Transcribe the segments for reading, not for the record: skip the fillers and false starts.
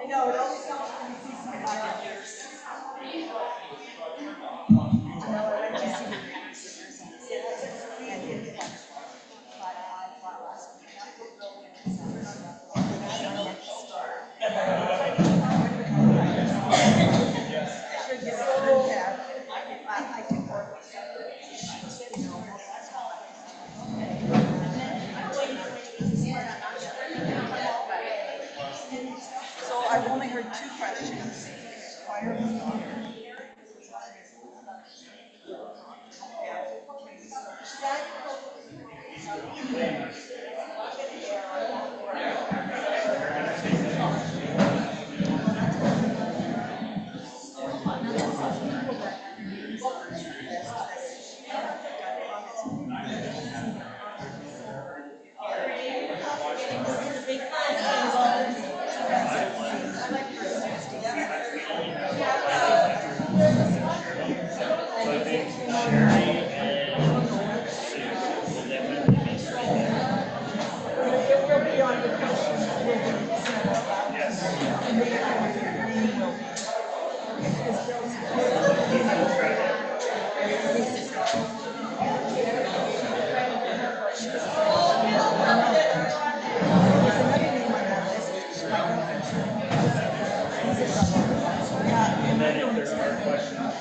No, it always helps when you see somebody. No, I went to see the rehearsals and did like 5 flowers. Should get a good tab. I can work with that, most of the time. So I've only heard two questions. It will be on the And then if there are questions,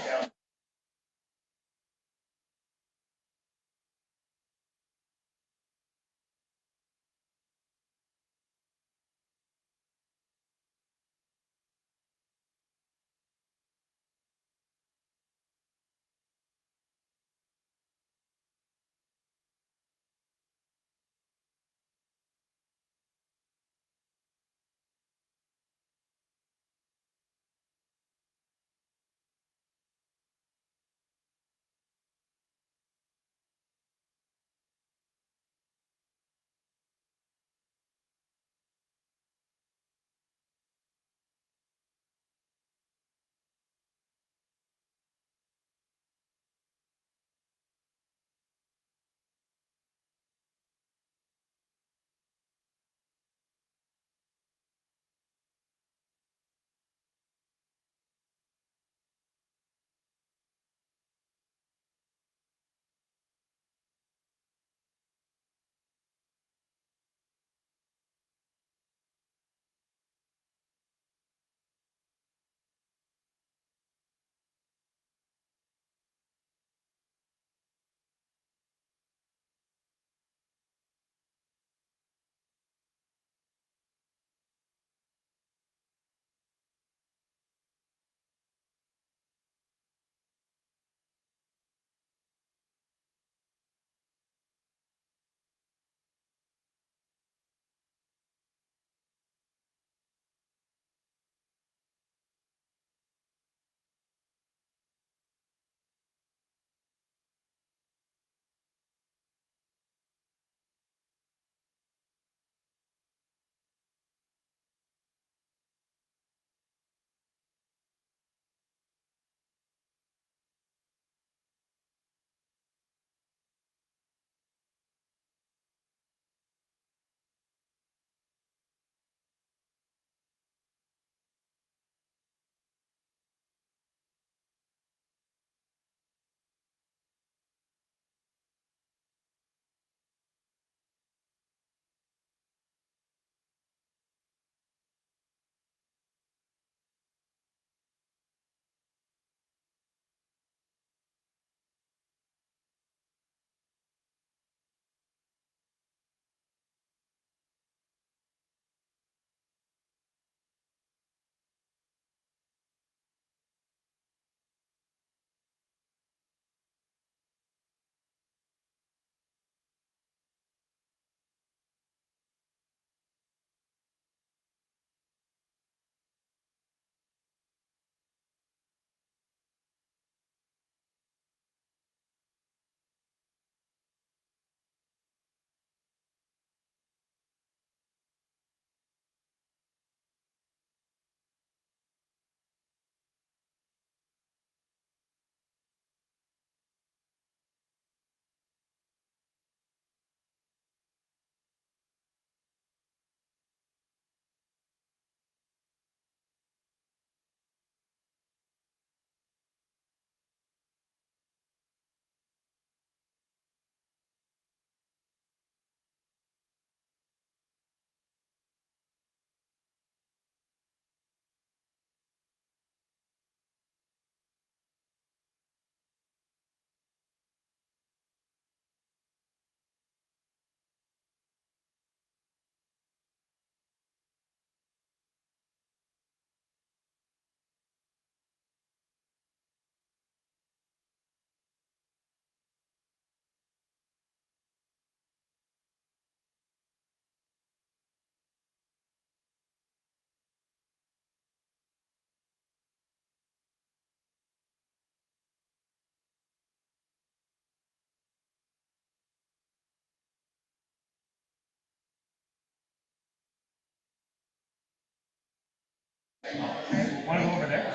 Want to go over there?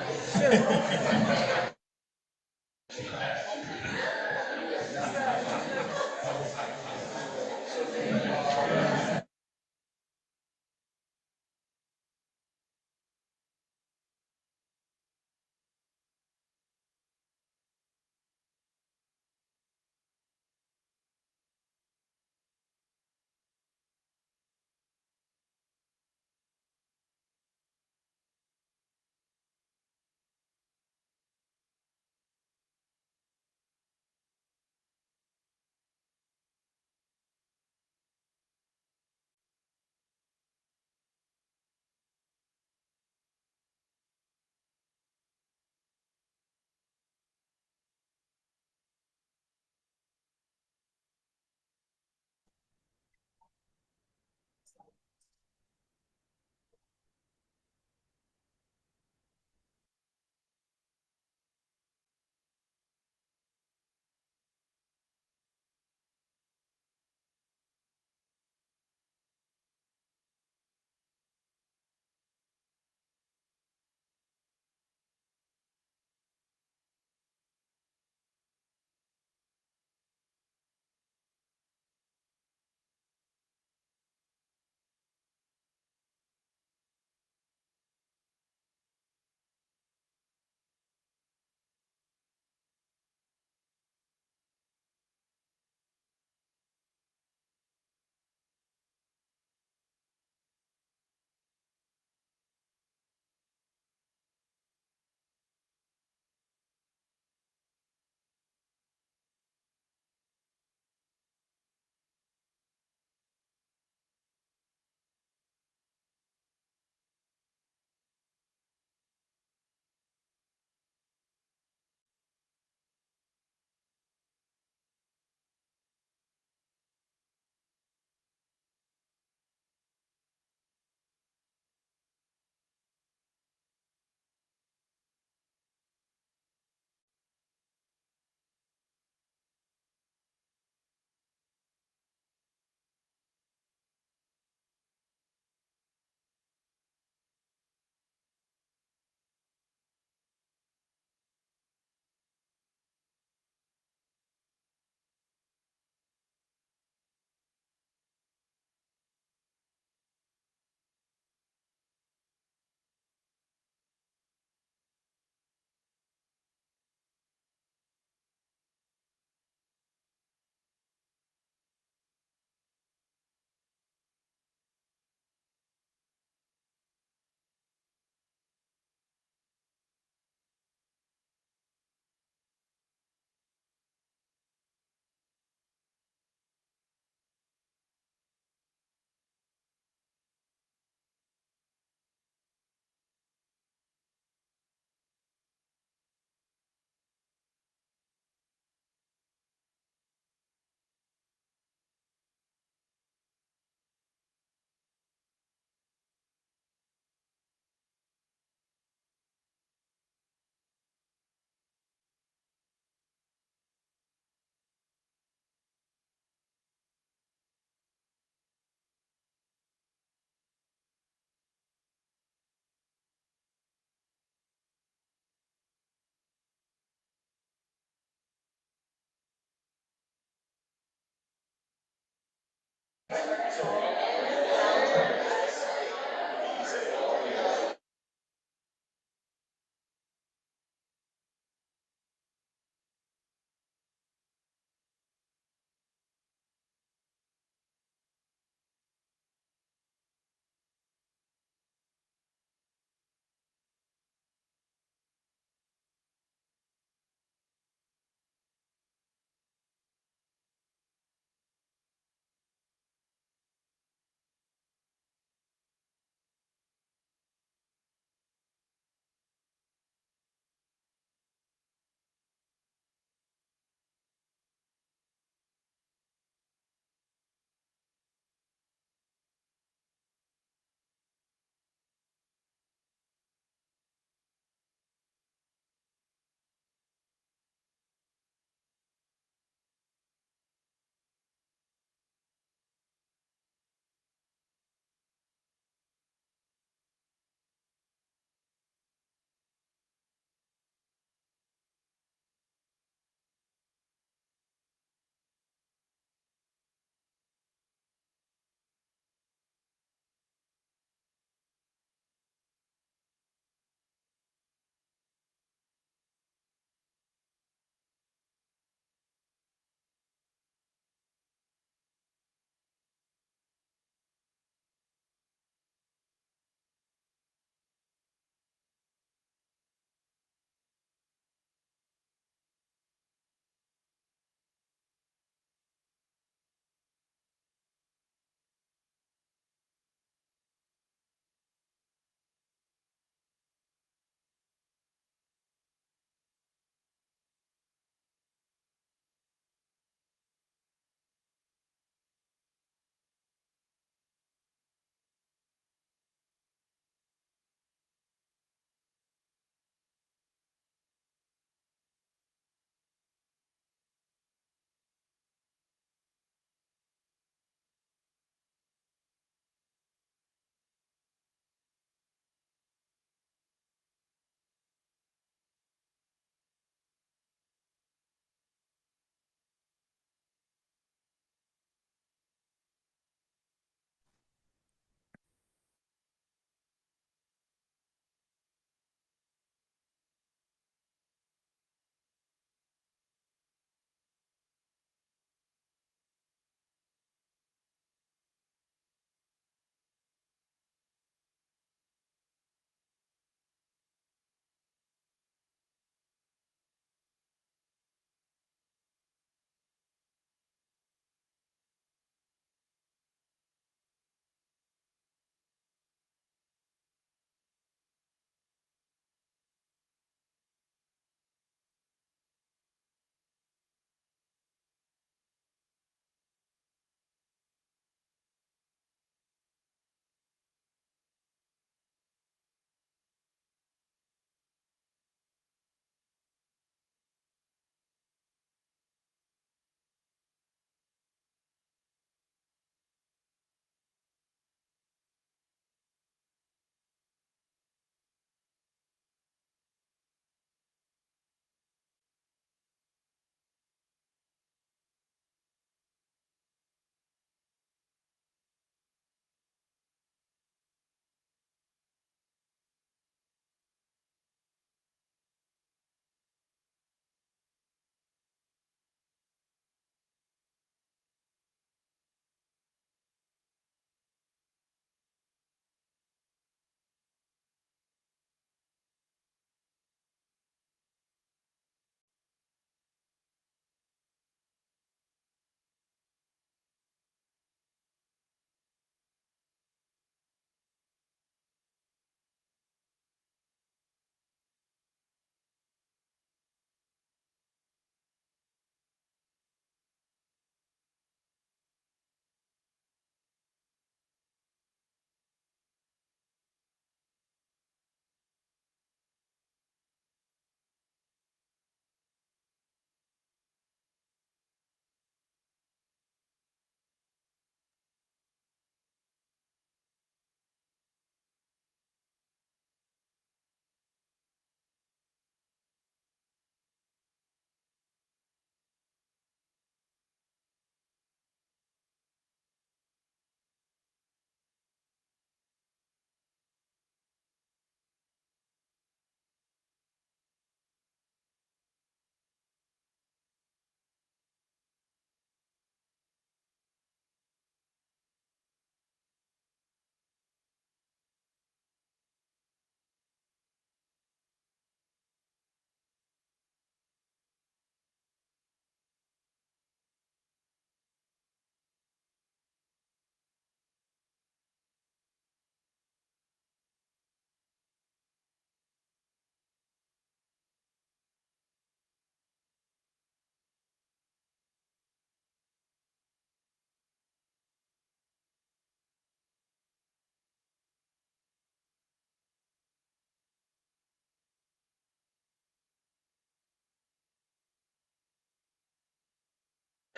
Sure.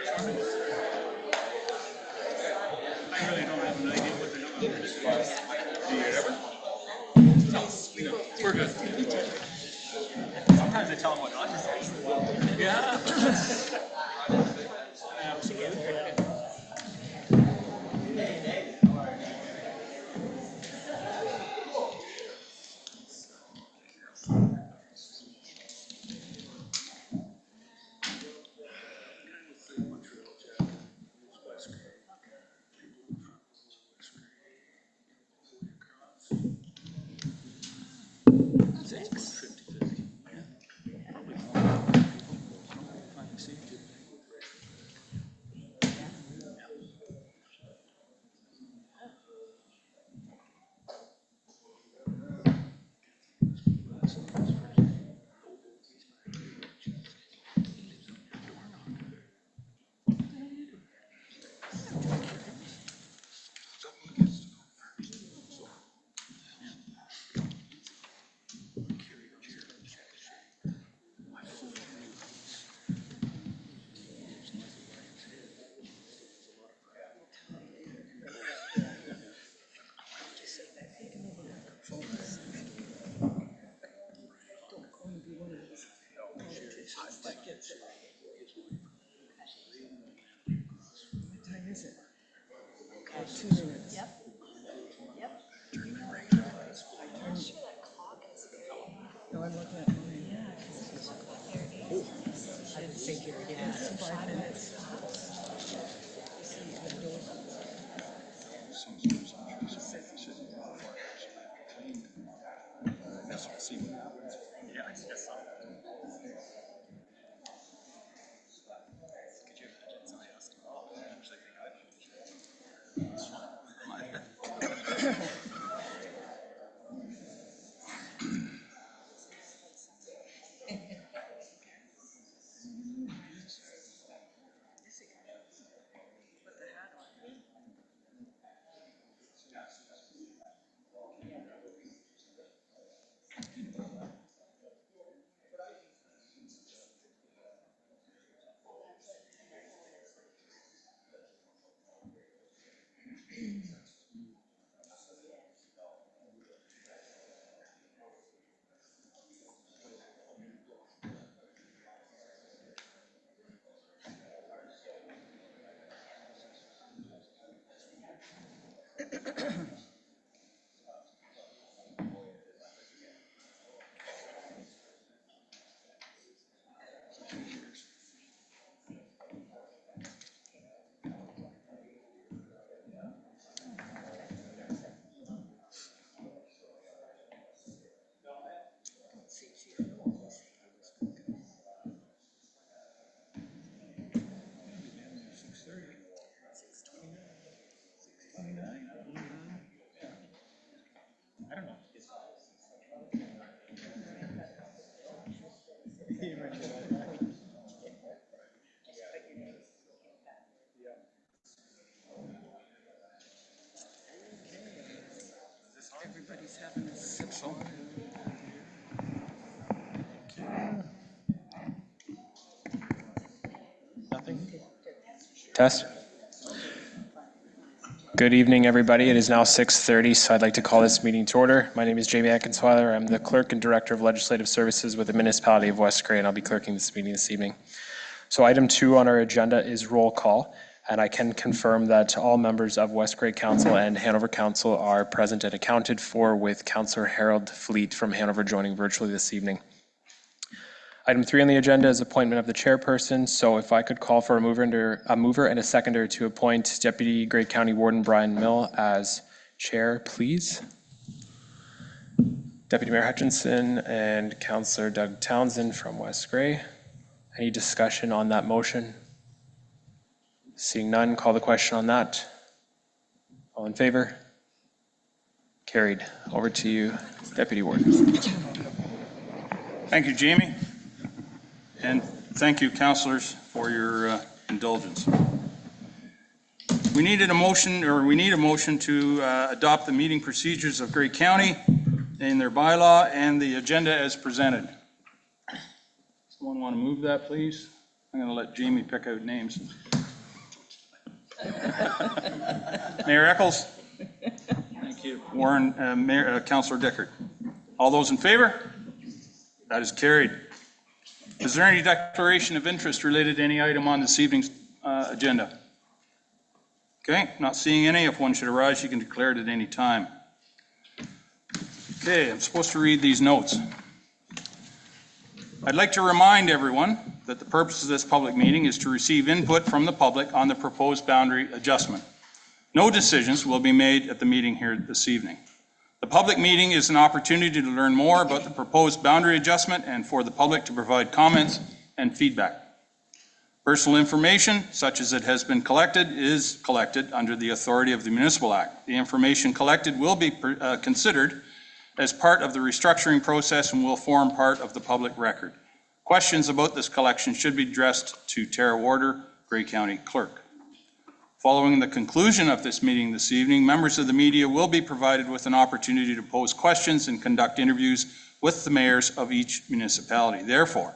I really don't have an idea what the number is. Do you ever? No, we're good. Sometimes I tell them what not to say. Yeah. Absolutely. What time is it? Okay, 2 minutes. Yep. Yep. I'm sure that clock is very. No, I'm looking at mine. Yeah, because it's I figured, yeah, 5 minutes. Yeah, it's just something. Could you imagine somebody else to actually think of it? It's fun. Put the hat on. I don't know. Everybody's having a sip of water. Nothing? Test. Good evening, everybody. It is now 6:30, so I'd like to call this meeting to order. My name is Jamie Atkins-Weiler. I'm the Clerk and Director of Legislative Services with the Municipality of West Gray, and I'll be clerking this meeting this evening. So item 2 on our agenda is roll call, and I can confirm that all members of West Gray Council and Hanover Council are present and accounted for, with Councillor Harold Fleet from Hanover joining virtually this evening. Item 3 on the agenda is appointment of the chairperson. So if I could call for a mover and a seconder to appoint Deputy Gray County Warden Brian Mill as chair, please. Deputy Mayor Hutchinson and Councillor Doug Townsend from West Gray. Any discussion on that motion? Seeing none, call the question on that. All in favor? Carried. Over to you, Deputy Warden. Thank you, Jamie. And thank you, councilors, for your indulgence. We need a motion to adopt the meeting procedures of Gray County in their bylaw and the agenda as presented. Someone want to move that, please? I'm going to let Jamie pick out names. Mayor Eccles, Thank you. Warren, Councillor Dickert. All those in favor? That is carried. Is there any declaration of interest related to any item on this evening's agenda? Okay, not seeing any. If one should arise, you can declare it at any time. Okay, I'm supposed to read these notes. I'd like to remind everyone that the purpose of this public meeting is to receive input from the public on the proposed boundary adjustment. No decisions will be made at the meeting here this evening. The public meeting is an opportunity to learn more about the proposed boundary adjustment and for the public to provide comments and feedback. Personal information, such as it has been collected, is collected under the authority of the Municipal Act. The information collected will be considered as part of the restructuring process and will form part of the public record. Questions about this collection should be addressed to Tara Warder, Grey County Clerk. Following the conclusion of this meeting this evening, members of the media will be provided with an opportunity to pose questions and conduct interviews with the mayors of each municipality. Therefore,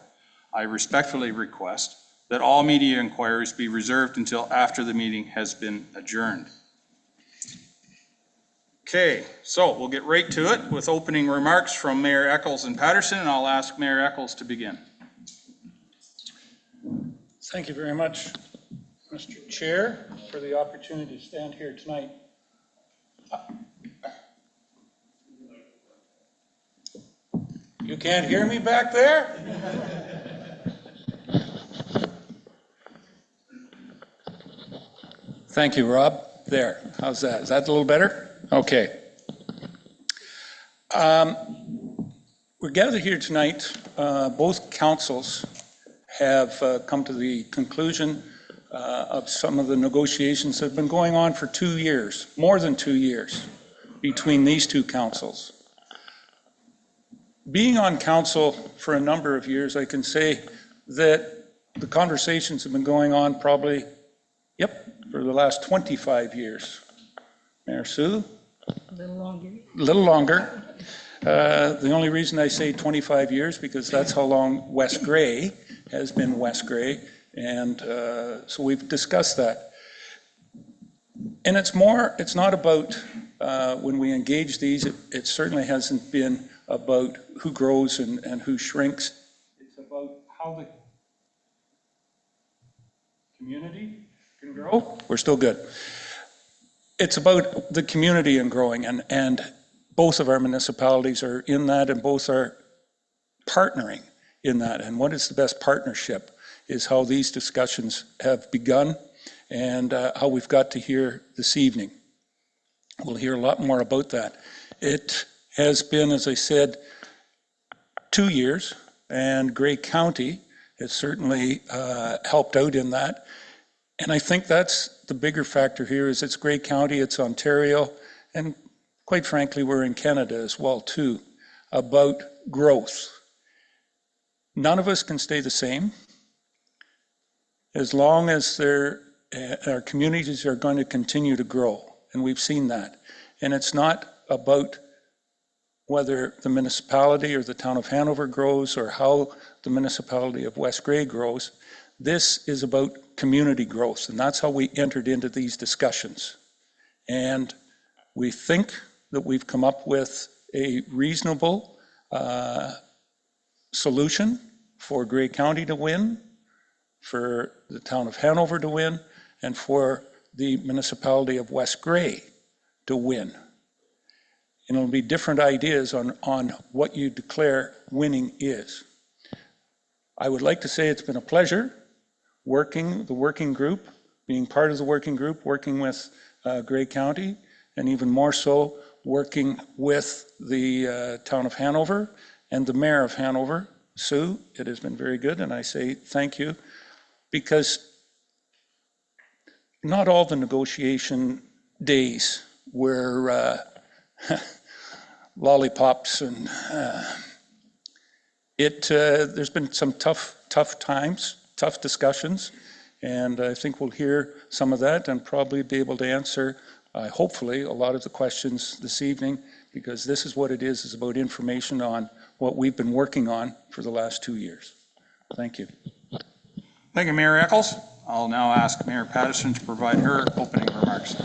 I respectfully request that all media inquiries be reserved until after the meeting has been adjourned. Okay, so we'll get right to it with opening remarks from Mayor Eccles and Patterson, and I'll ask Mayor Eccles to begin. Thank you very much, Mr. Chair, for the opportunity to stand here tonight. You can't hear me back there? Thank you, Rob. There, how's that? Is that a little better? Okay. We're gathered here tonight. Both councils have come to the conclusion of some of the negotiations that have been going on for 2 years, more than 2 years, between these two councils. Being on council for a number of years, I can say that the conversations have been going on probably, for the last 25 years. Mayor Sue? A little longer. A little longer. The only reason I say 25 years, because that's how long West Grey has been West Grey, and so we've discussed that. And it's not about when we engage these, it certainly hasn't been about who grows and who shrinks. It's about how the community can grow. We're still good. It's about the community and growing, and both of our municipalities are in that, and both are partnering in that. And what is the best partnership is how these discussions have begun and how we've got to here this evening. We'll hear a lot more about that. It has been, as I said, 2 years, and Grey County has certainly helped out in that. And I think that's the bigger factor here is it's Grey County, it's Ontario, and quite frankly, we're in Canada as well too, about growth. None of us can stay the same. As long as our communities are going to continue to grow, and we've seen that. And it's not about whether the municipality or the town of Hanover grows or how the municipality of West Grey grows. This is about community growth, and that's how we entered into these discussions. And we think that we've come up with a reasonable solution for Grey County to win, for the town of Hanover to win, and for the municipality of West Grey to win. And it'll be different ideas on what you declare winning is. I would like to say it's been a pleasure working the working group, being part of the working group, working with Grey County, and even more so working with the town of Hanover and the mayor of Hanover, Sue. It has been very good, and I say thank you, because not all the negotiation days were lollipops, and there's been some tough times, tough discussions, and I think we'll hear some of that and probably be able to answer, hopefully, a lot of the questions this evening, because this is what it is about information on what we've been working on for the last 2 years. Thank you. Thank you, Mayor Eccles. I'll now ask Mayor Patterson to provide her opening remarks.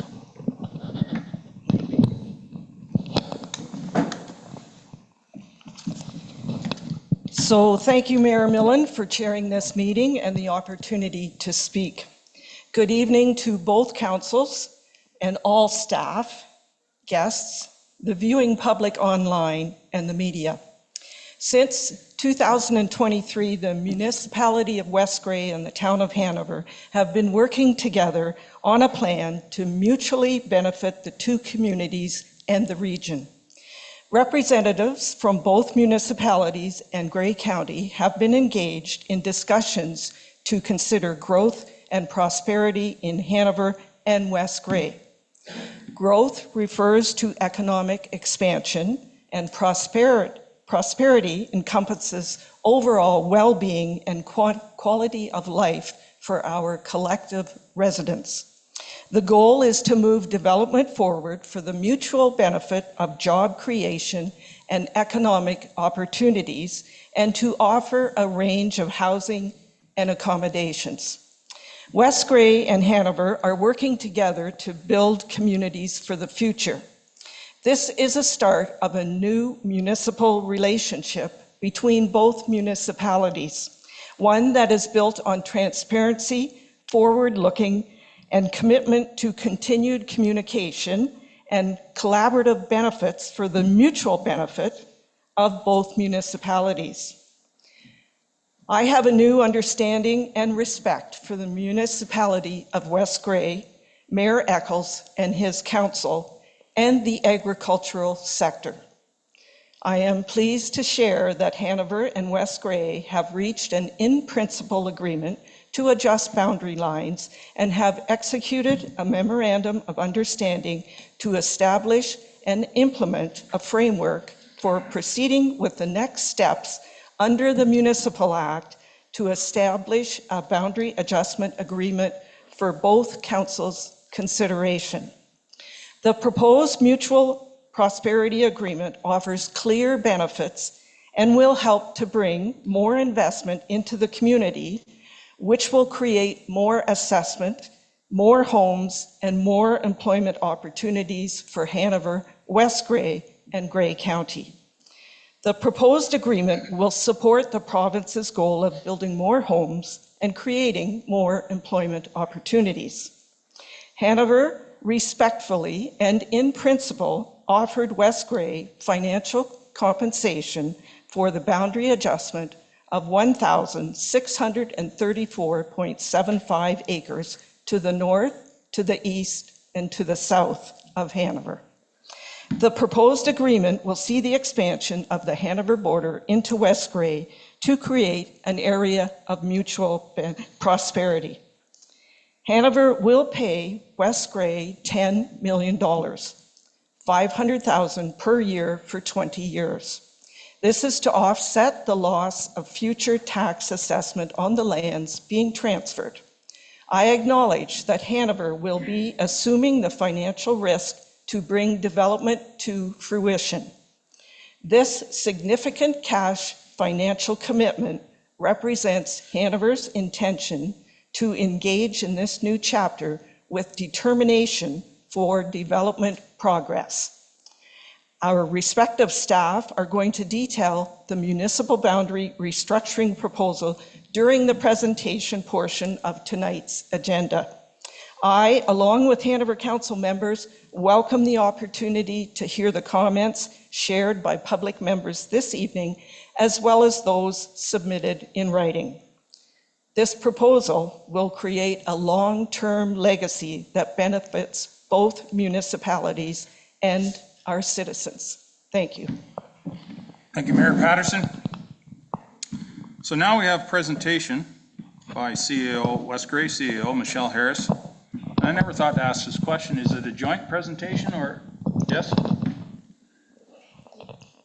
So thank you, Mayor Millen, for chairing this meeting and the opportunity to speak. Good evening to both councils and all staff, guests, the viewing public online, and the media. Since 2023, the municipality of West Grey and the town of Hanover have been working together on a plan to mutually benefit the two communities and the region. Representatives from both municipalities and Grey County have been engaged in discussions to consider growth and prosperity in Hanover and West Grey. Growth refers to economic expansion, and prosperity encompasses overall well-being and quality of life for our collective residents. The goal is to move development forward for the mutual benefit of job creation and economic opportunities, and to offer a range of housing and accommodations. West Grey and Hanover are working together to build communities for the future. This is a start of a new municipal relationship between both municipalities, one that is built on transparency, forward-looking, and commitment to continued communication and collaborative benefits for the mutual benefit of both municipalities. I have a new understanding and respect for the municipality of West Grey, Mayor Eccles and his council, and the agricultural sector. I am pleased to share that Hanover and West Grey have reached an in-principle agreement to adjust boundary lines and have executed a memorandum of understanding to establish and implement a framework for proceeding with the next steps under the Municipal Act to establish a boundary adjustment agreement for both councils' consideration. The proposed mutual prosperity agreement offers clear benefits and will help to bring more investment into the community, which will create more assessment, more homes, and more employment opportunities for Hanover, West Grey, and Grey County. The proposed agreement will support the province's goal of building more homes and creating more employment opportunities. Hanover respectfully and in principle offered West Grey financial compensation for the boundary adjustment of 1,634.75 acres to the north, to the east, and to the south of Hanover. The proposed agreement will see the expansion of the Hanover border into West Grey to create an area of mutual prosperity. Hanover will pay West Grey $10 million, $500,000 per year for 20 years. This is to offset the loss of future tax assessment on the lands being transferred. I acknowledge that Hanover will be assuming the financial risk to bring development to fruition. This significant cash financial commitment represents Hanover's intention to engage in this new chapter with determination for development progress. Our respective staff are going to detail the municipal boundary restructuring proposal during the presentation portion of tonight's agenda. I, along with Hanover Council members, welcome the opportunity to hear the comments shared by public members this evening, as well as those submitted in writing. This proposal will create a long-term legacy that benefits both municipalities and our citizens. Thank you. Thank you, Mayor Patterson. So now we have presentation by CEO, West Grey CEO, Michelle Harris. I never thought to ask this question. Is it a joint presentation or yes?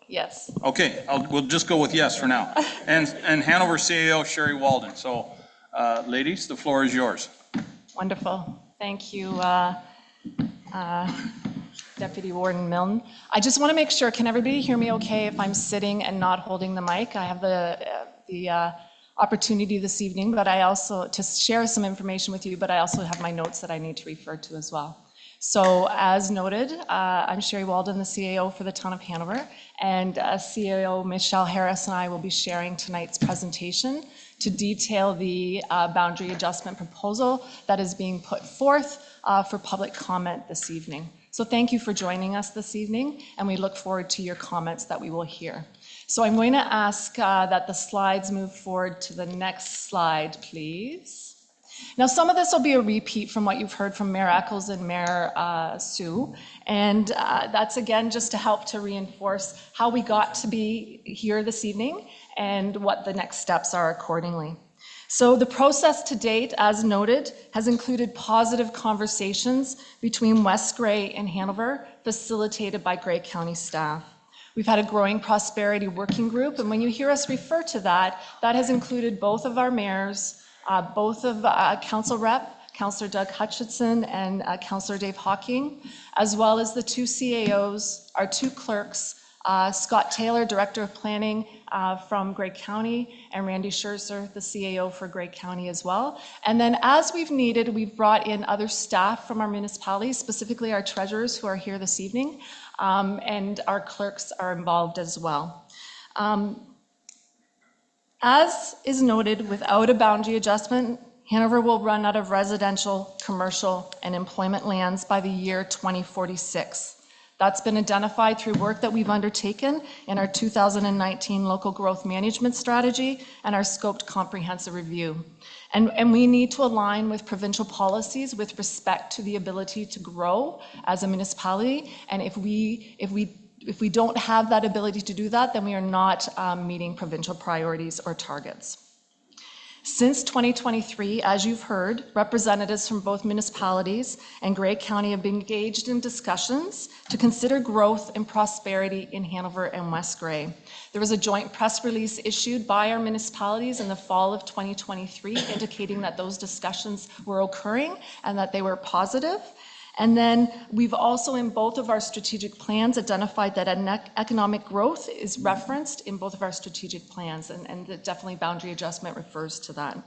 Yes. Okay, we'll just go with yes for now. And Hanover CEO, Sherry Walden. So ladies, the floor is yours. Wonderful. Thank you, Deputy Warden Milne. I just want to make sure, can everybody hear me okay if I'm sitting and not holding the mic? I have opportunity this evening, but I also, to share some information with you, but I also have my notes that I need to refer to as well. So as noted, I'm Sherry Walden, the CAO for the town of Hanover, and CAO Michelle Harris and I will be sharing tonight's presentation to detail the boundary adjustment proposal that is being put forth for public comment this evening. So thank you for joining us this evening, and we look forward to your comments that we will hear. So I'm going to ask that the slides move forward to the next slide, please. Now, some of this will be a repeat from what you've heard from Mayor Eccles and Mayor Sue, and that's again just to help to reinforce how we got to be here this evening and what the next steps are accordingly. So the process to date, as noted, has included positive conversations between West Grey and Hanover, facilitated by Grey County staff. We've had a growing prosperity working group, and when you hear us refer to that, that has included both of our mayors, both of Council Rep, Councillor Doug Hutchinson and Councillor Dave Hawking, as well as the two CAOs, our two clerks, Scott Taylor, Director of Planning from Grey County, and Randy Scherzer, the CAO for Grey County as well. And then as we've needed, we've brought in other staff from our municipalities, specifically our treasurers who are here this evening, and our clerks are involved as well. As is noted, without a boundary adjustment, Hanover will run out of residential, commercial, and employment lands by the year 2046. That's been identified through work that we've undertaken in our 2019 local growth management strategy and our scoped comprehensive review. And we need to align with provincial policies with respect to the ability to grow as a municipality. And if we don't have that ability to do that, then we are not meeting provincial priorities or targets. Since 2023, as you've heard, representatives from both municipalities and Grey County have been engaged in discussions to consider growth and prosperity in Hanover and West Grey. There was a joint press release issued by our municipalities in the fall of 2023 indicating that those discussions were occurring and that they were positive. And then we've also, in both of our strategic plans, identified that economic growth is referenced in both of our strategic plans, and definitely boundary adjustment refers to that.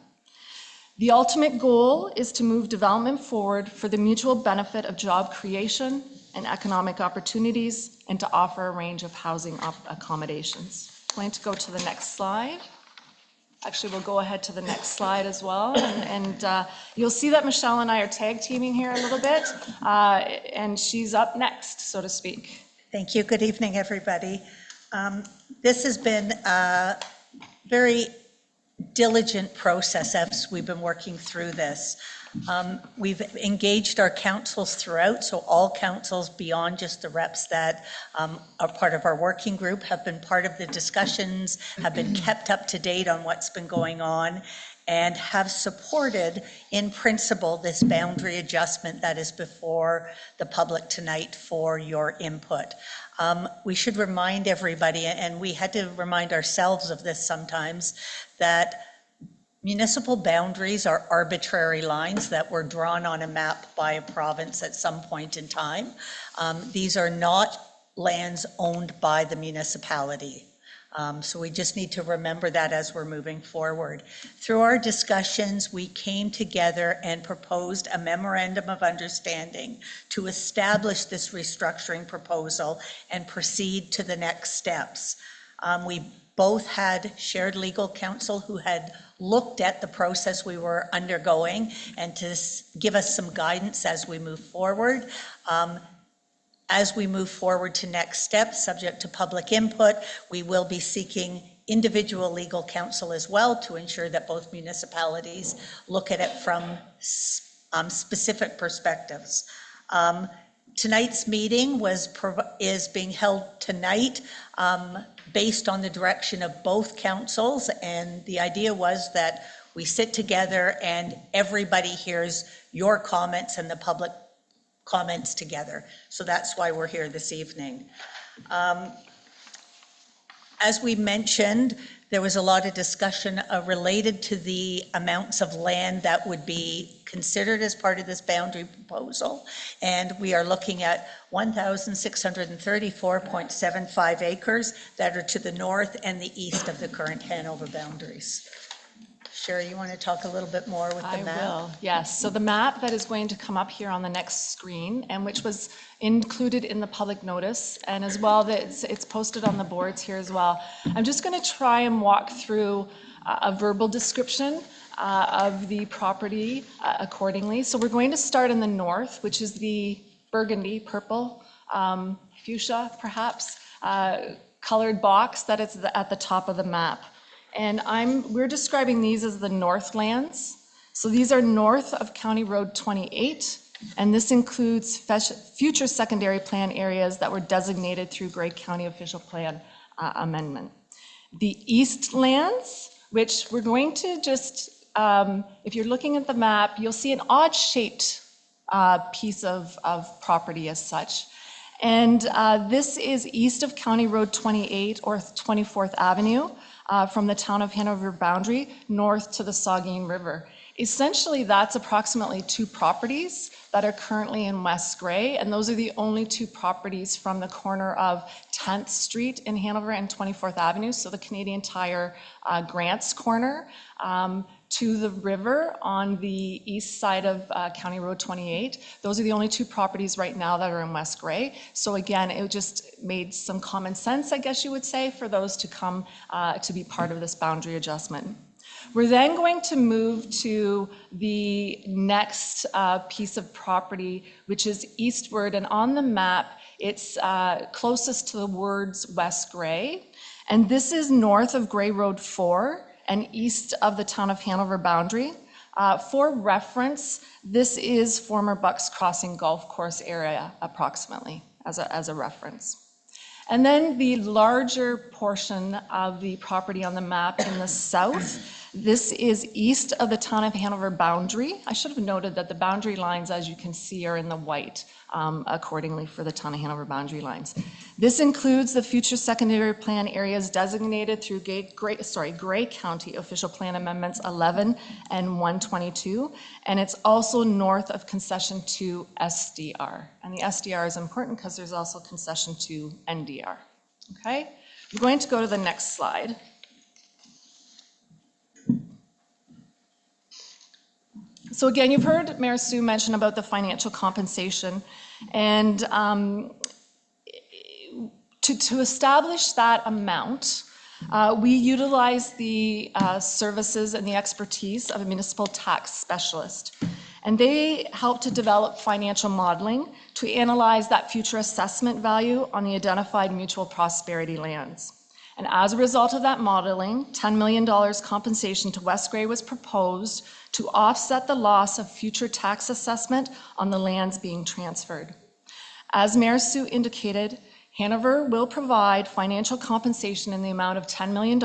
The ultimate goal is to move development forward for the mutual benefit of job creation and economic opportunities, and to offer a range of housing accommodations. I'm going to go to the next slide. Actually, we'll go ahead to the next slide as well. And you'll see that Michelle and I are tag teaming here a little bit, and she's up next, so to speak. Thank you. Good evening, everybody. This has been a very diligent process as we've been working through this. We've engaged our councils throughout, so all councils beyond just the reps that are part of our working group have been part of the discussions, have been kept up to date on what's been going on, and have supported in principle this boundary adjustment that is before the public tonight for your input. We should remind everybody, and we had to remind ourselves of this sometimes, that municipal boundaries are arbitrary lines that were drawn on a map by a province at some point in time. These are not lands owned by the municipality. So we just need to remember that as we're moving forward. Through our discussions, we came together and proposed a memorandum of understanding to establish this restructuring proposal and proceed to the next steps. We both had shared legal counsel who had looked at the process we were undergoing and to give us some guidance as we move forward. As we move forward to next steps, subject to public input, we will be seeking individual legal counsel as well to ensure that both municipalities look at it from specific perspectives. Tonight's meeting is being held tonight based on the direction of both councils, and the idea was that we sit together and everybody hears your comments and the public comments together. So that's why we're here this evening. As we mentioned, there was a lot of discussion related to the amounts of land that would be considered as part of this boundary proposal. And we are looking at 1,634.75 acres that are to the north and the east of the current Hanover boundaries. Sherry, you want to talk a little bit more with the map? I will, yes. So the map that is going to come up here on the next screen, and which was included in the public notice, and as well, that it's posted on the boards here as well. I'm just going to try and walk through a verbal description of the property accordingly. So we're going to start in the north, which is the burgundy, purple, fuchsia perhaps, colored box that is at the top of the map. And we're describing these as the Northlands. So these are north of County Road 28, and this includes future secondary plan areas that were designated through Grey County Official Plan Amendment. The Eastlands, which we're going to just, if you're looking at the map, you'll see an odd-shaped piece of property as such. And this is east of County Road 28 or 24th Avenue. From the town of Hanover boundary north to the Saugeen River. Essentially, that's approximately 2 properties that are currently in West Grey, and those are the only 2 properties from the corner of 10th Street in Hanover and 24th Avenue, so the Canadian Tire Grants corner, to the river on the east side of County Road 28. Those are the only 2 properties right now that are in West Grey. So again, it just made some common sense, I guess you would say, for those to come to be part of this boundary adjustment. We're then going to move to the next piece of property, which is eastward, and on the map, it's closest to the words West Grey. And this is north of Grey Road 4, and east of the town of Hanover boundary. For reference, this is former Bucks Crossing Golf Course area, approximately, as a reference. And then the larger portion of the property on the map in the south, this is east of the town of Hanover boundary. I should have noted that the boundary lines, as you can see, are in the white accordingly for the town of Hanover boundary lines. This includes the future secondary plan areas designated through Grey County Official Plan Amendments 11 and 122, and it's also north of Concession 2 SDR. And the SDR is important because there's also Concession 2 NDR. Okay, I'm going to go to the next slide. So again, you've heard Mayor Sue mention about the financial compensation, and to establish that amount, we utilize the services and the expertise of a municipal tax specialist. And they help to develop financial modeling to analyze that future assessment value on the identified mutual prosperity lands. And as a result of that modeling, $10 million compensation to West Grey was proposed to offset the loss of future tax assessment on the lands being transferred. As Mayor Sue indicated, Hanover will provide financial compensation in the amount of $10 million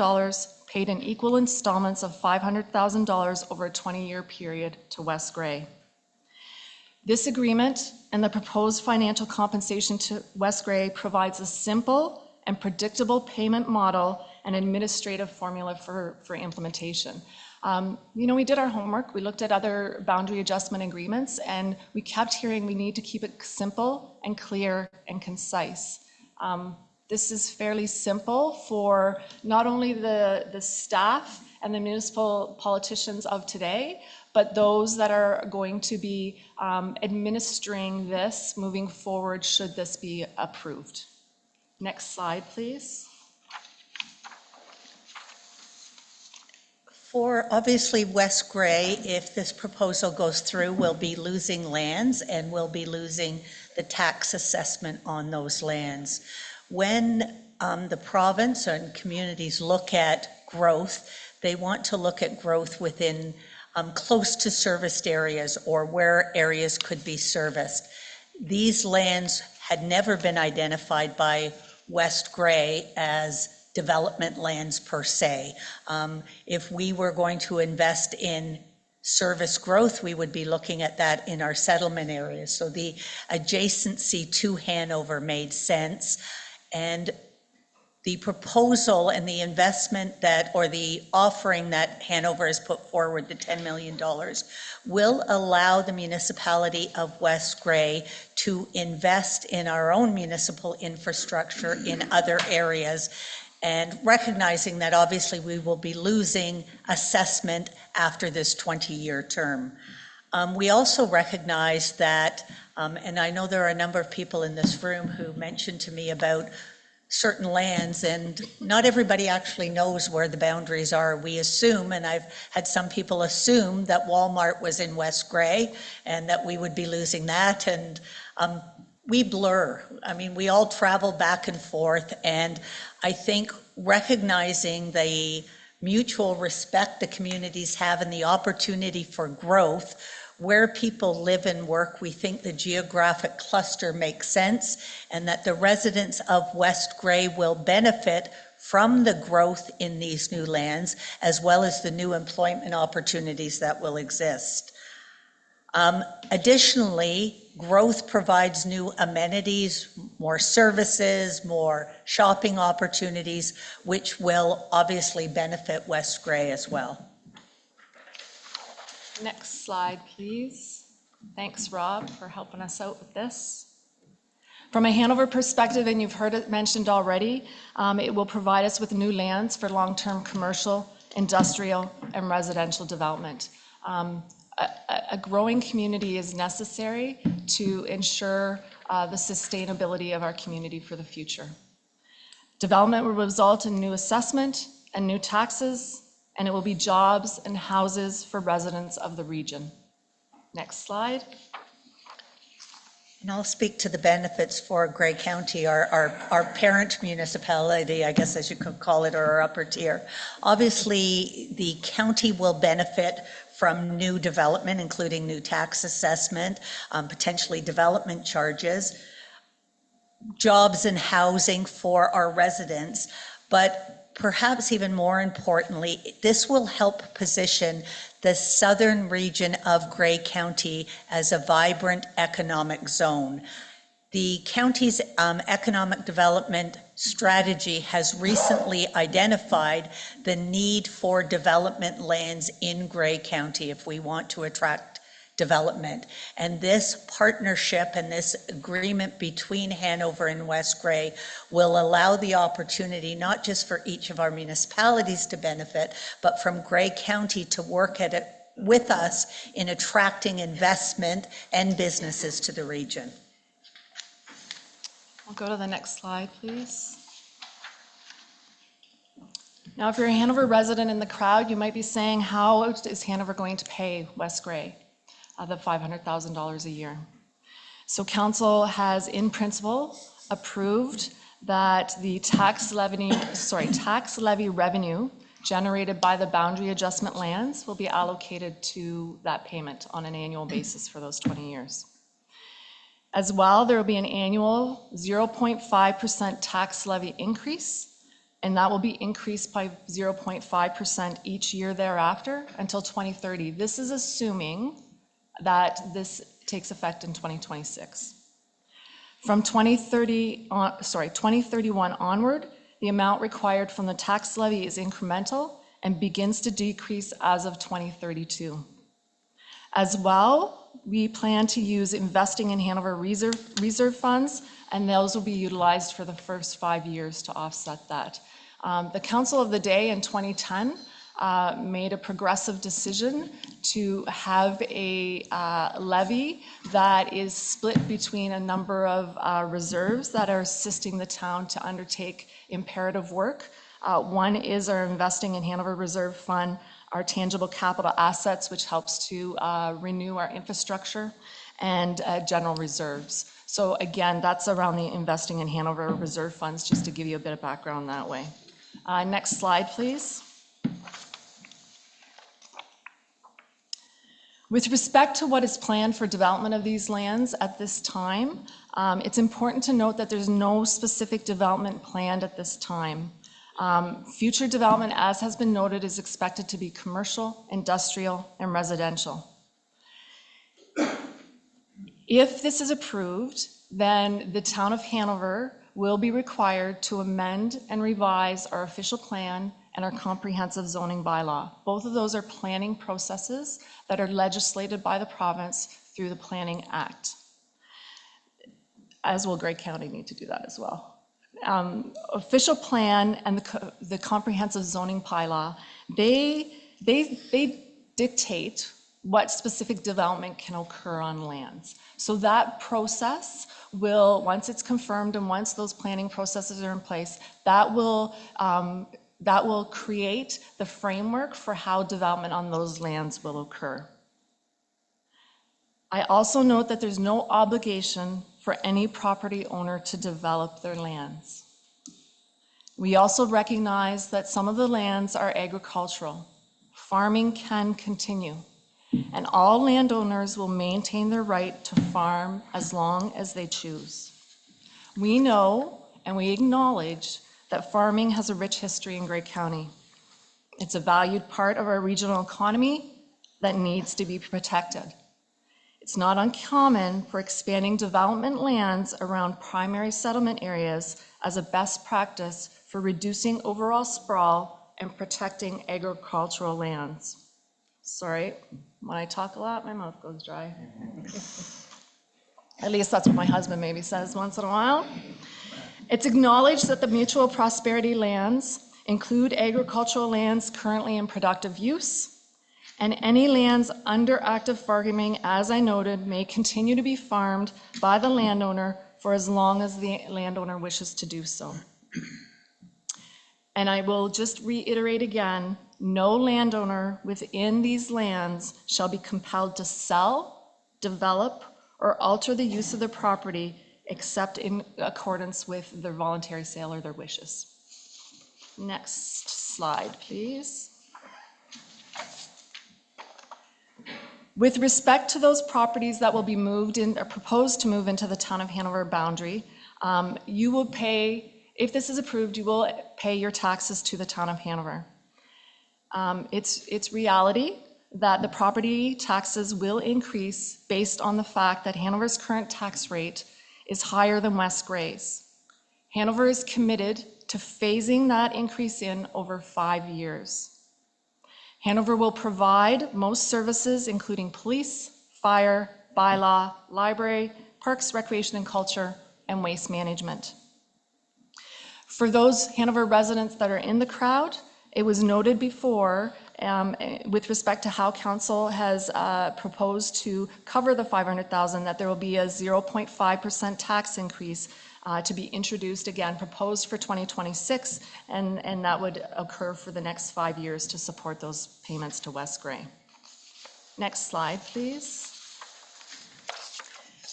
paid in equal installments of $500,000 over a 20-year period to West Grey. This agreement and the proposed financial compensation to West Grey provides a simple and predictable payment model and administrative formula for implementation. We did our homework. We looked at other boundary adjustment agreements, and we kept hearing we need to keep it simple and clear and concise. This is fairly simple for not only the staff and the municipal politicians of today, but those that are going to be administering this moving forward should this be approved. Next slide, please. For obviously West Grey, if this proposal goes through, we'll be losing lands and we'll be losing the tax assessment on those lands. When the province and communities look at growth, they want to look at growth within close to serviced areas or where areas could be serviced. These lands had never been identified by West Grey as development lands per se. If we were going to invest in service growth, we would be looking at that in our settlement areas. So the adjacency to Hanover made sense. And the proposal and the investment that, or the offering that Hanover has put forward, the $10 million, will allow the municipality of West Grey to invest in our own municipal infrastructure in other areas. and recognizing that obviously we will be losing assessment after this 20-year term. We also recognize that, and I know there are a number of people in this room who mentioned to me about certain lands, and not everybody actually knows where the boundaries are. We assume, and I've had some people assume, that Walmart was in West Grey and that we would be losing that, and we blur. I mean, we all travel back and forth, and I think recognizing the mutual respect the communities have and the opportunity for growth, where people live and work, we think the geographic cluster makes sense, and that the residents of West Grey will benefit from the growth in these new lands, as well as the new employment opportunities that will exist. Additionally, growth provides new amenities, more services, more shopping opportunities, which will obviously benefit West Grey as well. Next slide, please. Thanks, Rob, for helping us out with this. From a Hanover perspective, and you've heard it mentioned already, it will provide us with new lands for long-term commercial, industrial, and residential development. A growing community is necessary to ensure the sustainability of our community for the future. Development will result in new assessment and new taxes, and it will be jobs and houses for residents of the region. Next slide. And I'll speak to the benefits for Grey County, our parent municipality, I guess as you could call it, or our upper tier. Obviously, the county will benefit from new development, including new tax assessment, potentially development charges, jobs and housing for our residents, but perhaps even more importantly, this will help position the southern region of Grey County as a vibrant economic zone. The county's economic development strategy has recently identified the need for development lands in Grey County if we want to attract development. And this partnership and this agreement between Hanover and West Grey will allow the opportunity not just for each of our municipalities to benefit, but from Grey County to work at it with us in attracting investment and businesses to the region. We'll go to the next slide, please. Now, if you're a Hanover resident in the crowd, you might be saying, how is Hanover going to pay West Grey the $500,000 a year? So council has, in principle, approved that the tax levy revenue generated by the boundary adjustment lands will be allocated to that payment on an annual basis for those 20 years. As well, there will be an annual 0.5% tax levy increase, and that will be increased by 0.5% each year thereafter until 2030. This is assuming that this takes effect in 2026. From 2031 onward, the amount required from the tax levy is incremental and begins to decrease as of 2032. As well, we plan to use investing in Hanover reserve funds, and those will be utilized for the first 5 years to offset that. The Council of the Day in 2010 made a progressive decision to have a levy that is split between a number of reserves that are assisting the town to undertake imperative work. One is our Investing in Hanover Reserve Fund, our tangible capital assets, which helps to renew our infrastructure, and general reserves. So again, that's around the Investing in Hanover Reserve Funds, just to give you a bit of background that way. Next slide, please. With respect to what is planned for development of these lands at this time, it's important to note that there's no specific development planned at this time. Future development, as has been noted, is expected to be commercial, industrial, and residential. If this is approved, then the town of Hanover will be required to amend and revise our official plan and our comprehensive zoning bylaw. Both of those are planning processes that are legislated by the province through the Planning Act. As will Grey County need to do that as well. official plan and the comprehensive zoning bylaw, they dictate what specific development can occur on lands. So that process will, once it's confirmed and once those planning processes are in place, that will create the framework for how development on those lands will occur. I also note that there's no obligation for any property owner to develop their lands. We also recognize that some of the lands are agricultural. Farming can continue, and all landowners will maintain their right to farm as long as they choose. We know and we acknowledge that farming has a rich history in Grey County. It's a valued part of our regional economy that needs to be protected. It's not uncommon for expanding development lands around primary settlement areas as a best practice for reducing overall sprawl and protecting agricultural lands. Sorry, when I talk a lot, my mouth goes dry. At least that's what my husband maybe says once in a while. It's acknowledged that the mutual prosperity lands include agricultural lands currently in productive use, and any lands under active farming, as I noted, may continue to be farmed by the landowner for as long as the landowner wishes to do so. And I will just reiterate again, no landowner within these lands shall be compelled to sell, develop, or alter the use of their property except in accordance with their voluntary sale or their wishes. Next slide, please. With respect to those properties that will be moved in or proposed to move into the town of Hanover boundary, you will pay, if this is approved, you will pay your taxes to the town of Hanover. It's reality that the property taxes will increase based on the fact that Hanover's current tax rate is higher than West Grey's. Hanover is committed to phasing that increase in over 5 years. Hanover will provide most services, including police, fire, bylaw, library, parks, recreation and culture, and waste management. For those Hanover residents that are in the crowd, it was noted before with respect to how council has proposed to cover the $500,000 that there will be a 0.5% tax increase to be introduced, again, proposed for 2026, and that would occur for the next 5 years to support those payments to West Grey. Next slide, please.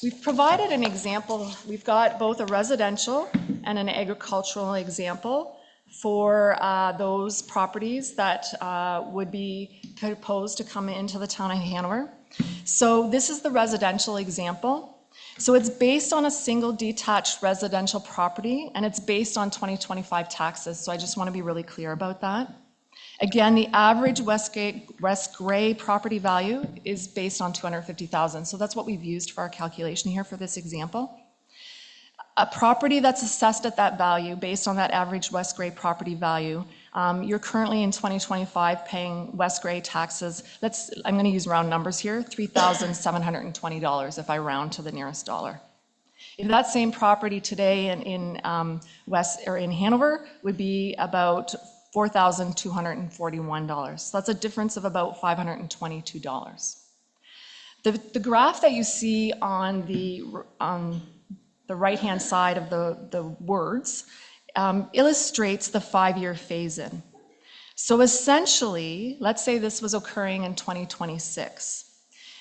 We've provided an example. We've got both a residential and an agricultural example for those properties that would be proposed to come into the town of Hanover. So this is the residential example. So it's based on a single detached residential property, and it's based on 2025 taxes. So I just want to be really clear about that. Again, the average West Grey property value is based on $250,000. So that's what we've used for our calculation here for this example. A property that's assessed at that value, based on that average West Grey property value, you're currently in 2025 paying West Grey taxes. I'm going to use round numbers here, $3,720 if I round to the nearest dollar. If that same property today in Hanover would be about $4,241. So that's a difference of about $522. The graph that you see on the right-hand side of the words illustrates the 5-year phase-in. So essentially, let's say this was occurring in 2026.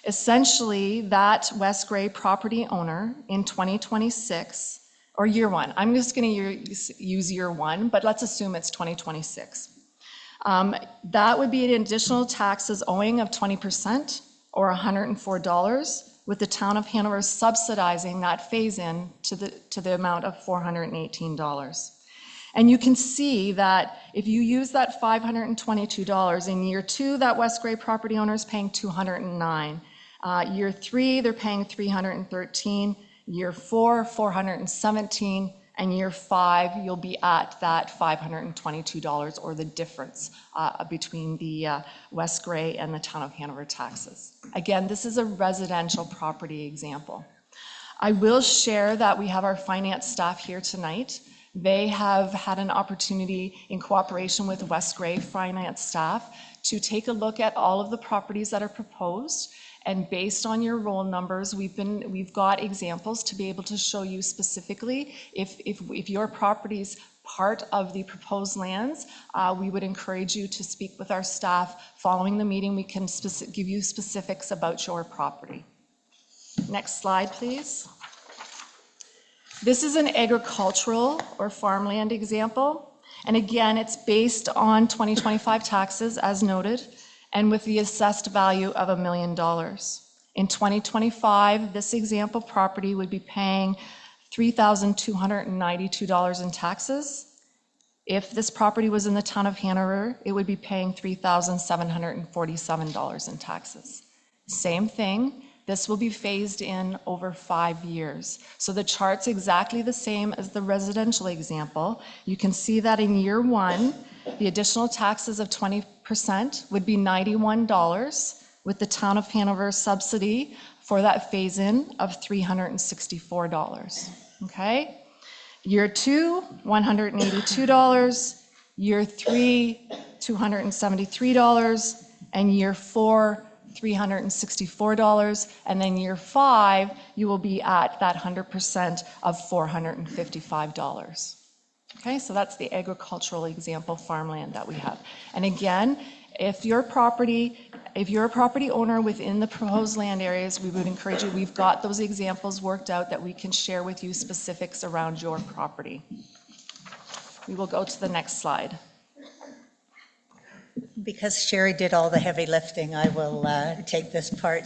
Essentially, that West Grey property owner in 2026, or year one, I'm just going to use year one, but let's assume it's 2026. That would be an additional taxes owing of 20% or $104, with the town of Hanover subsidizing that phase-in to the amount of $418. And you can see that if you use that $522, in year two, that West Grey property owner is paying $209. Year three, they're paying $313. Year four, $417. And year five, you'll be at that $522, or the difference between the West Grey and the town of Hanover taxes. Again, this is a residential property example. I will share that we have our finance staff here tonight They have had an opportunity in cooperation with West Gray finance staff to take a look at all of the properties that are proposed. And based on your roll numbers, we've got examples to be able to show you specifically if your property's part of the proposed lands, we would encourage you to speak with our staff. Following the meeting, we can give you specifics about your property. Next slide, please. This is an agricultural or farmland example. And again, it's based on 2025 taxes as noted, and with the assessed value of $1 million. In 2025, this example property would be paying $3,292 in taxes. If this property was in the town of Hanover, it would be paying $3,747 in taxes. Same thing, this will be phased in over 5 years. So the chart's exactly the same as the residential example. You can see that in year 1, the additional taxes of 20% would be $91, with the town of Hanover subsidy for that phase-in of $364, okay? Year 2, $182, year 3, $273, and year 4, $364, and then year 5, you will be at that 100% of $455. Okay, so that's the agricultural example farmland that we have. And again, if you're a property owner within the proposed land areas, we would encourage you, we've got those examples worked out that we can share with you specifics around your property. We will go to the next slide. Because Sherry did all the heavy lifting, I will take this part.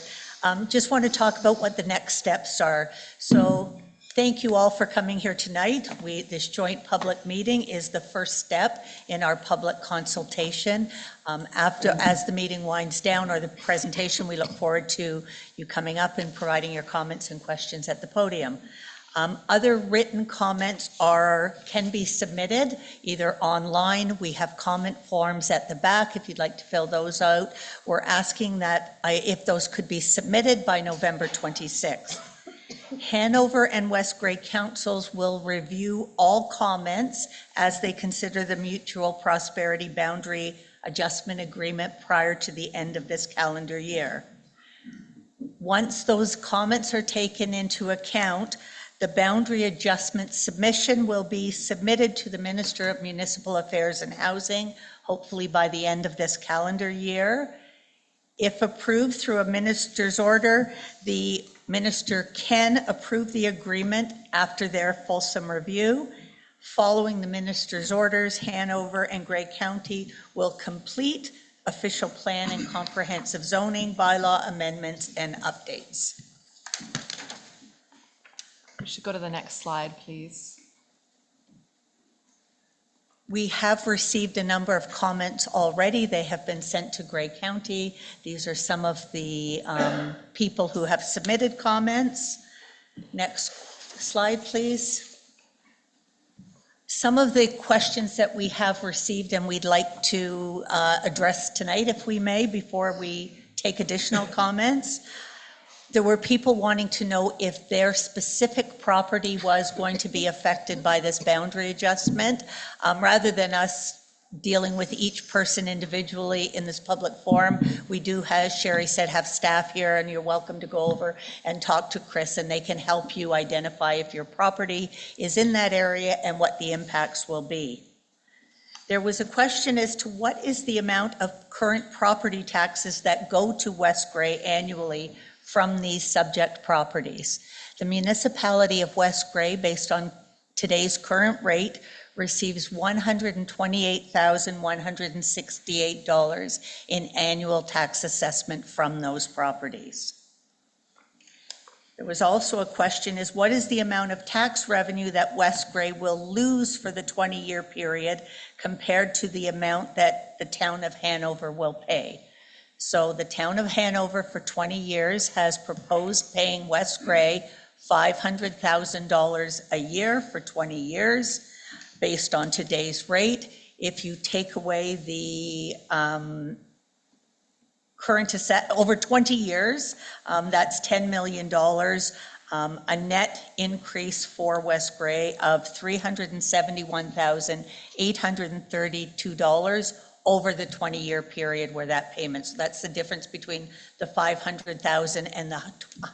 Just want to talk about what the next steps are. So thank you all for coming here tonight. This joint public meeting is the first step in our public consultation. As the meeting winds down, or the presentation, we look forward to you coming up and providing your comments and questions at the podium. Other written comments can be submitted either online. We have comment forms at the back if you'd like to fill those out. We're asking that if those could be submitted by November 26th. Hanover and West Gray councils will review all comments as they consider the mutual prosperity boundary adjustment agreement prior to the end of this calendar year. Once those comments are taken into account, the boundary adjustment submission will be submitted to the Minister of Municipal Affairs and Housing, hopefully by the end of this calendar year. If approved through a minister's order, the minister can approve the agreement after their fulsome review. Following the minister's orders, Hanover and Gray County will complete official plan and comprehensive zoning bylaw amendments and updates. We should go to the next slide, please. We have received a number of comments already. They have been sent to Gray County. These are some of the people who have submitted comments. Next slide, please. Some of the questions that we have received and we'd like to address tonight, if we may, before we take additional comments. There were people wanting to know if their specific property was going to be affected by this boundary adjustment. Rather than us dealing with each person individually in this public forum, we do, as Sherry said, have staff here, and you're welcome to go over and talk to Chris, and they can help you identify if your property is in that area and what the impacts will be. There was a question as to what is the amount of current property taxes that go to West Gray annually from these subject properties. The municipality of West Gray, based on today's current rate, receives $128,168 in annual tax assessment from those properties. There was also a question is what is the amount of tax revenue that West Gray will lose for the 20-year period compared to the amount that the town of Hanover will pay? So the town of Hanover for 20 years has proposed paying West Gray $500,000 a year for 20 years based on today's rate. If you take away the current asset over 20 years, that's $10 million. A net increase for West Grey of $371,832 over the 20-year period where that payment. So that's the difference between the $500,000 and the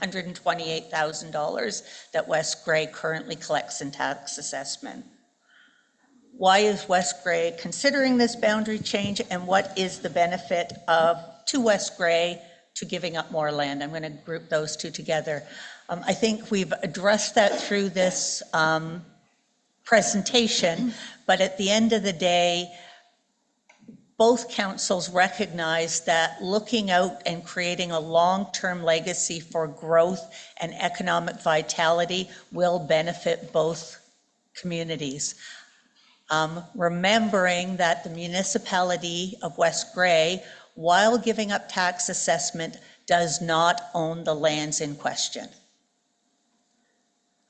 $128,000 that West Grey currently collects in tax assessment. Why is West Grey considering this boundary change, and what is the benefit to West Grey to giving up more land? I'm going to group those two together. I think we've addressed that through this presentation, but at the end of the day, both councils recognize that looking out and creating a long-term legacy for growth and economic vitality will benefit both communities. Remembering that the municipality of West Grey, while giving up tax assessment, does not own the lands in question.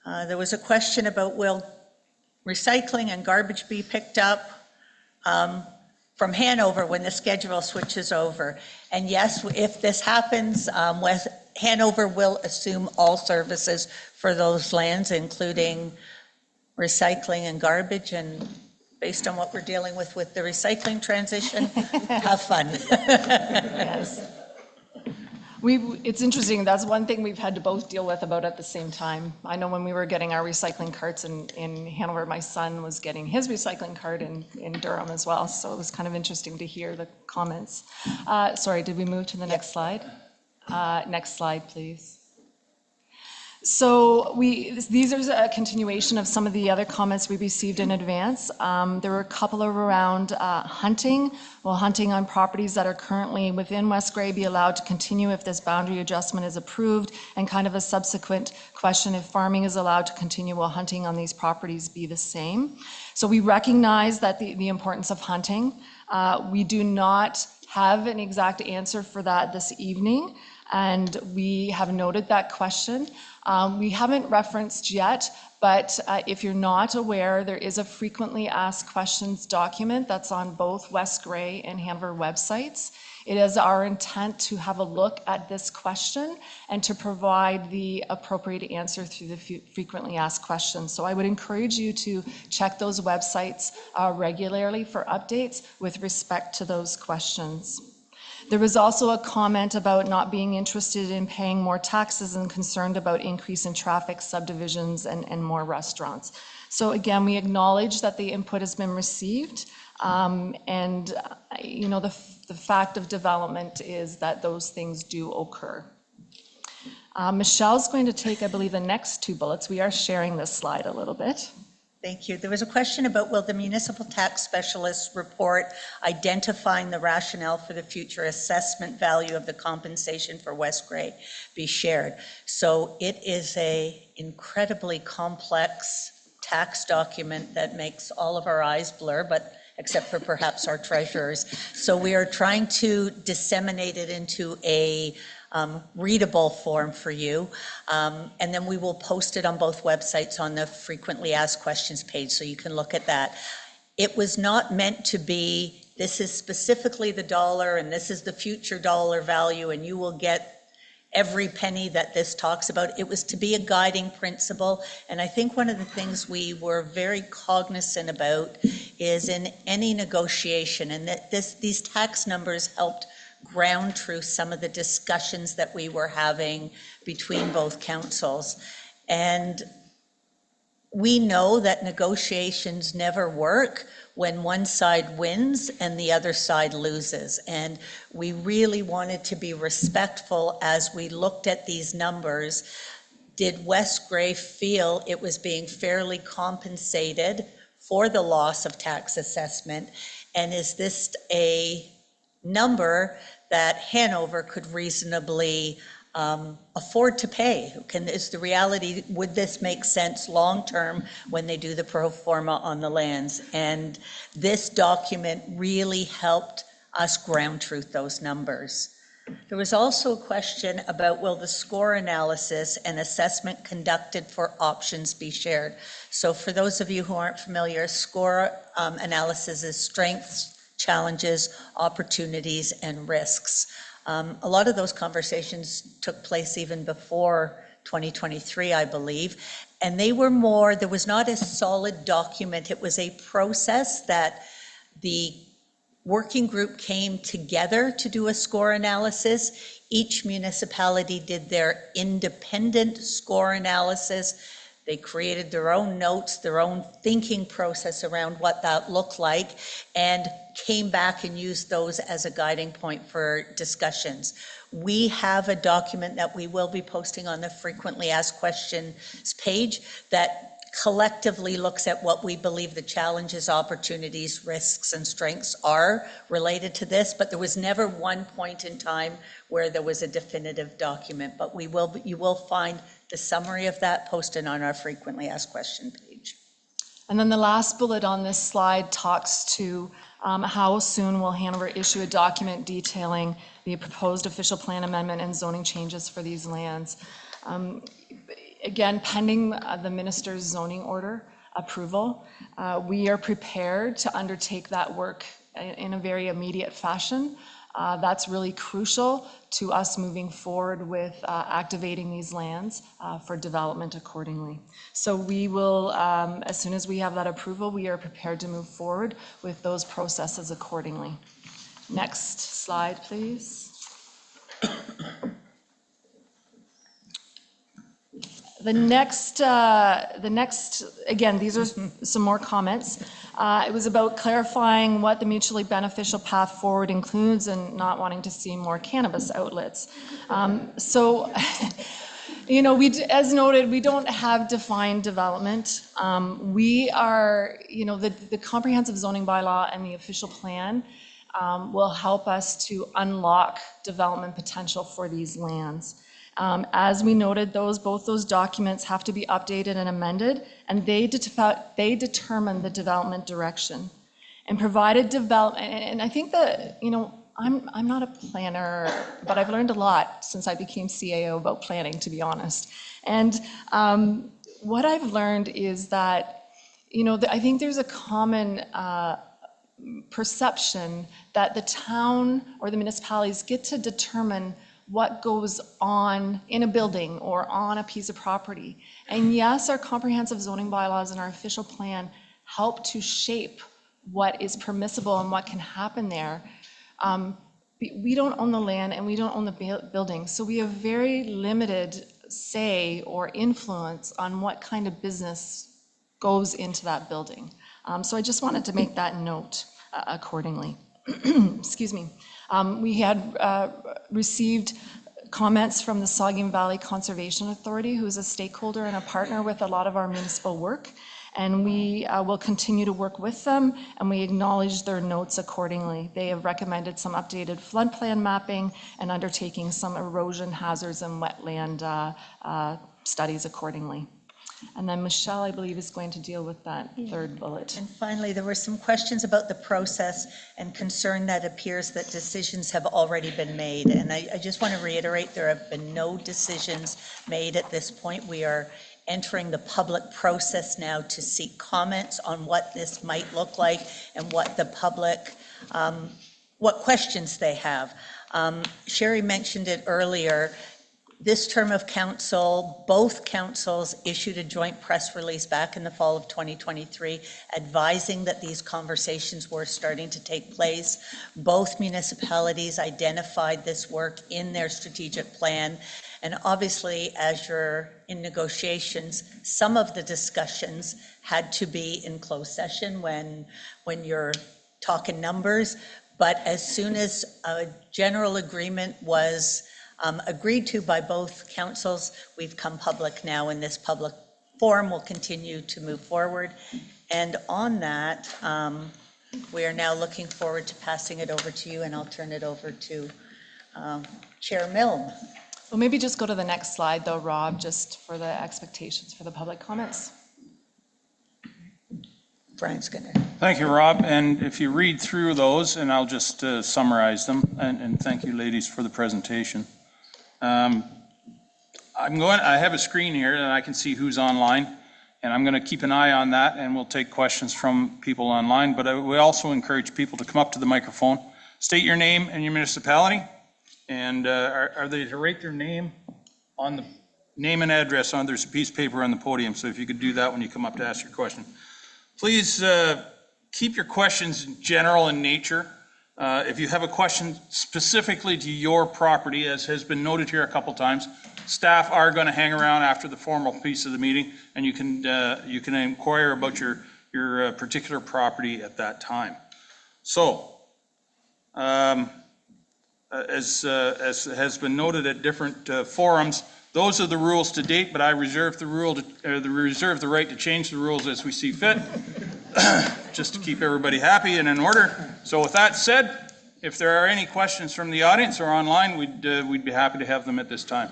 There was a question about will recycling and garbage be picked up from Hanover when the schedule switches over. And yes, if this happens, Hanover will assume all services for those lands, including recycling and garbage. And based on what we're dealing with the recycling transition, have fun. Yes. It's interesting, that's one thing we've had to both deal with about at the same time. I know when we were getting our recycling carts in Hanover, my son was getting his recycling cart in Durham as well, so it was kind of interesting to hear the comments. Sorry, did we move to the next slide? Next slide, please. So these are a continuation of some of the other comments we received in advance. There were a couple around hunting. Will hunting on properties that are currently within West Grey be allowed to continue if this boundary adjustment is approved? And kind of a subsequent question, if farming is allowed to continue, will hunting on these properties be the same? So we recognize that the importance of hunting. We do not have an exact answer for that this evening, and we have noted that question. We haven't referenced yet, but if you're not aware, there is a frequently asked questions document that's on both West Grey and Hanover websites. It is our intent to have a look at this question and to provide the appropriate answer through the frequently asked questions. So I would encourage you to check those websites regularly for updates with respect to those questions. There was also a comment about not being interested in paying more taxes and concerned about increase in traffic, subdivisions, and more restaurants. So again, we acknowledge that the input has been received, and you know, the fact of development is that those things do occur. Michelle's going to take, I believe, the next two bullets. We are sharing this slide a little bit. Thank you. There was a question about will the municipal tax specialist report identifying the rationale for the future assessment value of the compensation for West Grey be shared. So it is an incredibly complex tax document that makes all of our eyes blur, but except for perhaps our treasurers. So we are trying to disseminate it into a readable form for you. And then we will post it on both websites on the frequently asked questions page, so you can look at that. It was not meant to be, this is specifically the dollar and this is the future dollar value and you will get every penny that this talks about. It was to be a guiding principle. And I think one of the things we were very cognizant about is in any negotiation, and that these tax numbers helped ground truth some of the discussions that we were having between both councils. And we know that negotiations never work when one side wins and the other side loses. And we really wanted to be respectful as we looked at these numbers. Did West Grey feel it was being fairly compensated for the loss of tax assessment? And is this a number that Hanover could reasonably afford to pay? Is the reality, would this make sense long-term when they do the pro forma on the lands? And this document really helped us ground truth those numbers. There was also a question about will the score analysis and assessment conducted for options be shared? So for those of you who aren't familiar, score analysis is strengths, challenges, opportunities, and risks. A lot of those conversations took place even before 2023, I believe. And they were more, there was not a solid document. It was a process that the working group came together to do a score analysis. Each municipality did their independent score analysis. They created their own notes, their own thinking process around what that looked like, and came back and used those as a guiding point for discussions. We have a document that we will be posting on the frequently asked questions page that collectively looks at what we believe the challenges, opportunities, risks, and strengths are related to this, but there was never one point in time where there was a definitive document. But you will find the summary of that posted on our frequently asked question page. And then the last bullet on this slide talks to how soon will Hanover issue a document detailing the proposed official plan amendment and zoning changes for these lands. Again, pending the minister's zoning order approval, we are prepared to undertake that work in a very immediate fashion. That's really crucial to us moving forward with activating these lands for development accordingly. So we will, as soon as we have that approval, we are prepared to move forward with those processes accordingly. Next slide, please. The next, again, these are some more comments. It was about clarifying what the mutually beneficial path forward includes and not wanting to see more cannabis outlets. So, you know, as noted, we don't have defined development. We are, you know, the comprehensive zoning bylaw and the official plan will help us to unlock development potential for these lands. As we noted, both those documents have to be updated and amended, and they determine the development direction. And provided development, and I think that, you know, I'm not a planner, but I've learned a lot since I became CAO about planning, to be honest. And what I've learned is that, you know, I think there's a common perception that the town or the municipalities get to determine what goes on in a building or on a piece of property. And yes, our comprehensive zoning bylaws and our official plan help to shape what is permissible and what can happen there. We don't own the land and we don't own the building, so we have very limited say or influence on what kind of business goes into that building. So I just wanted to make that note accordingly. Excuse me. We had received comments from the Saugeen Valley Conservation Authority, who is a stakeholder and a partner with a lot of our municipal work. And we will continue to work with them, and we acknowledge their notes accordingly. They have recommended some updated flood plan mapping and undertaking some erosion hazards and wetland studies accordingly. And then Michelle, I believe, is going to deal with that third bullet. And finally, there were some questions about the process and concern that appears that decisions have already been made. And I just want to reiterate, there have been no decisions made at this point. We are entering the public process now to seek comments on what this might look like and what the public, what questions they have. Sherry mentioned it earlier. This term of council, both councils issued a joint press release back in the fall of 2023 advising that these conversations were starting to take place. Both municipalities identified this work in their strategic plan. And obviously, as you're in negotiations, some of the discussions had to be in closed session when you're talking numbers. But as soon as a general agreement was agreed to by both councils, we've come public now, and this public forum will continue to move forward. And on that, we are now looking forward to passing it over to you, and I'll turn it over to Chair Milne. Well, maybe just go to the next slide though, Rob, just for the expectations for the public comments. Brian's gonna. Thank you, Rob. And if you read through those, and I'll just summarize them, and thank you, ladies, for the presentation. I have a screen here and I can see who's online, and I'm going to keep an eye on that, and we'll take questions from people online. But we also encourage people to come up to the microphone, state your name and your municipality, and are they to write their name on the name and address on, there's a piece of paper on the podium, so if you could do that when you come up to ask your question. Please keep your questions general in nature. If you have a question specifically to your property, as has been noted here a couple times, staff are going to hang around after the formal piece of the meeting, and you can inquire about your particular property at that time. So, as has been noted at different forums, those are the rules to date, but I reserve the right to change the rules as we see fit, just to keep everybody happy and in order. So with that said, if there are any questions from the audience or online, we'd be happy to have them at this time.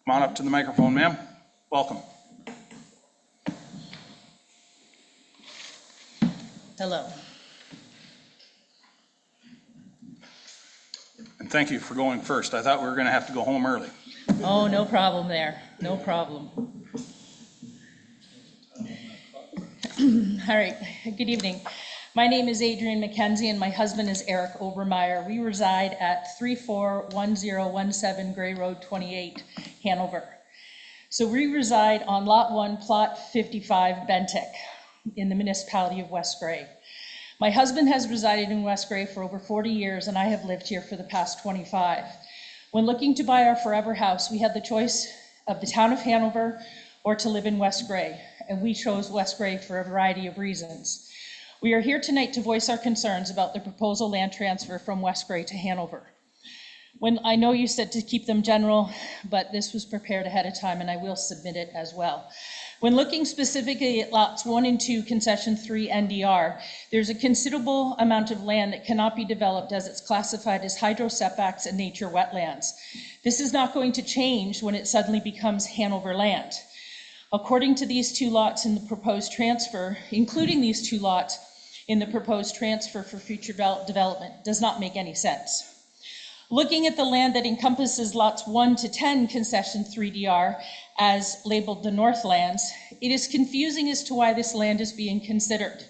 Come on up to the microphone, ma'am. Welcome. Hello. And thank you for going first. I thought we were going to have to go home early. Oh, no problem there. No problem. All right. Good evening. My name is Adrienne McKenzie, and my husband is Eric Obermeyer. We reside at 341017 Gray Road 28, Hanover. So we reside on Lot 1, Plot 55, Bentic, in the municipality of West Gray. My husband has resided in West Gray for over 40 years, and I have lived here for the past 25. When looking to buy our forever house, we had the choice of the town of Hanover or to live in West Gray, and we chose West Gray for a variety of reasons. We are here tonight to voice our concerns about the proposal land transfer from West Gray to Hanover. When I know you said to keep them general, but this was prepared ahead of time, and I will submit it as well. When looking specifically at lots 1 and 2, concession 3 NDR, there's a considerable amount of land that cannot be developed as it's classified as hydro setbacks and nature wetlands. This is not going to change when it suddenly becomes Hanover land. According to these 2 lots in the proposed transfer, including these 2 lots in the proposed transfer for future development, does not make any sense. Looking at the land that encompasses lots 1 to 10 concession 3DR as labeled the Northlands, it is confusing as to why this land is being considered.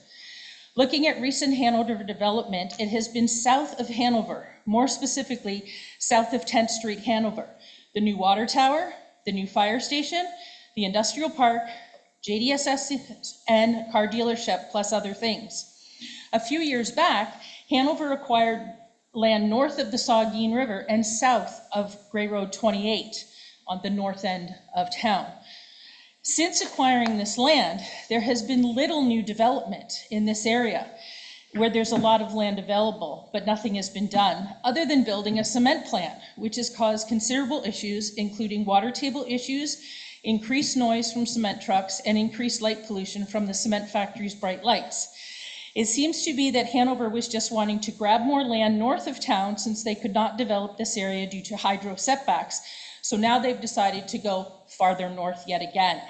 Looking at recent Hanover development, it has been south of Hanover, more specifically south of 10th Street, Hanover. The new water tower, the new fire station, the industrial park, JDSS and car dealership, plus other things. A few years back, Hanover acquired land north of the Saugeen River and south of Gray Road 28 on the north end of town. Since acquiring this land, there has been little new development in this area where there's a lot of land available, but nothing has been done other than building a cement plant, which has caused considerable issues, including water table issues, increased noise from cement trucks, and increased light pollution from the cement factory's bright lights. It seems to be that Hanover was just wanting to grab more land north of town since they could not develop this area due to hydro setbacks. So now they've decided to go farther north yet again.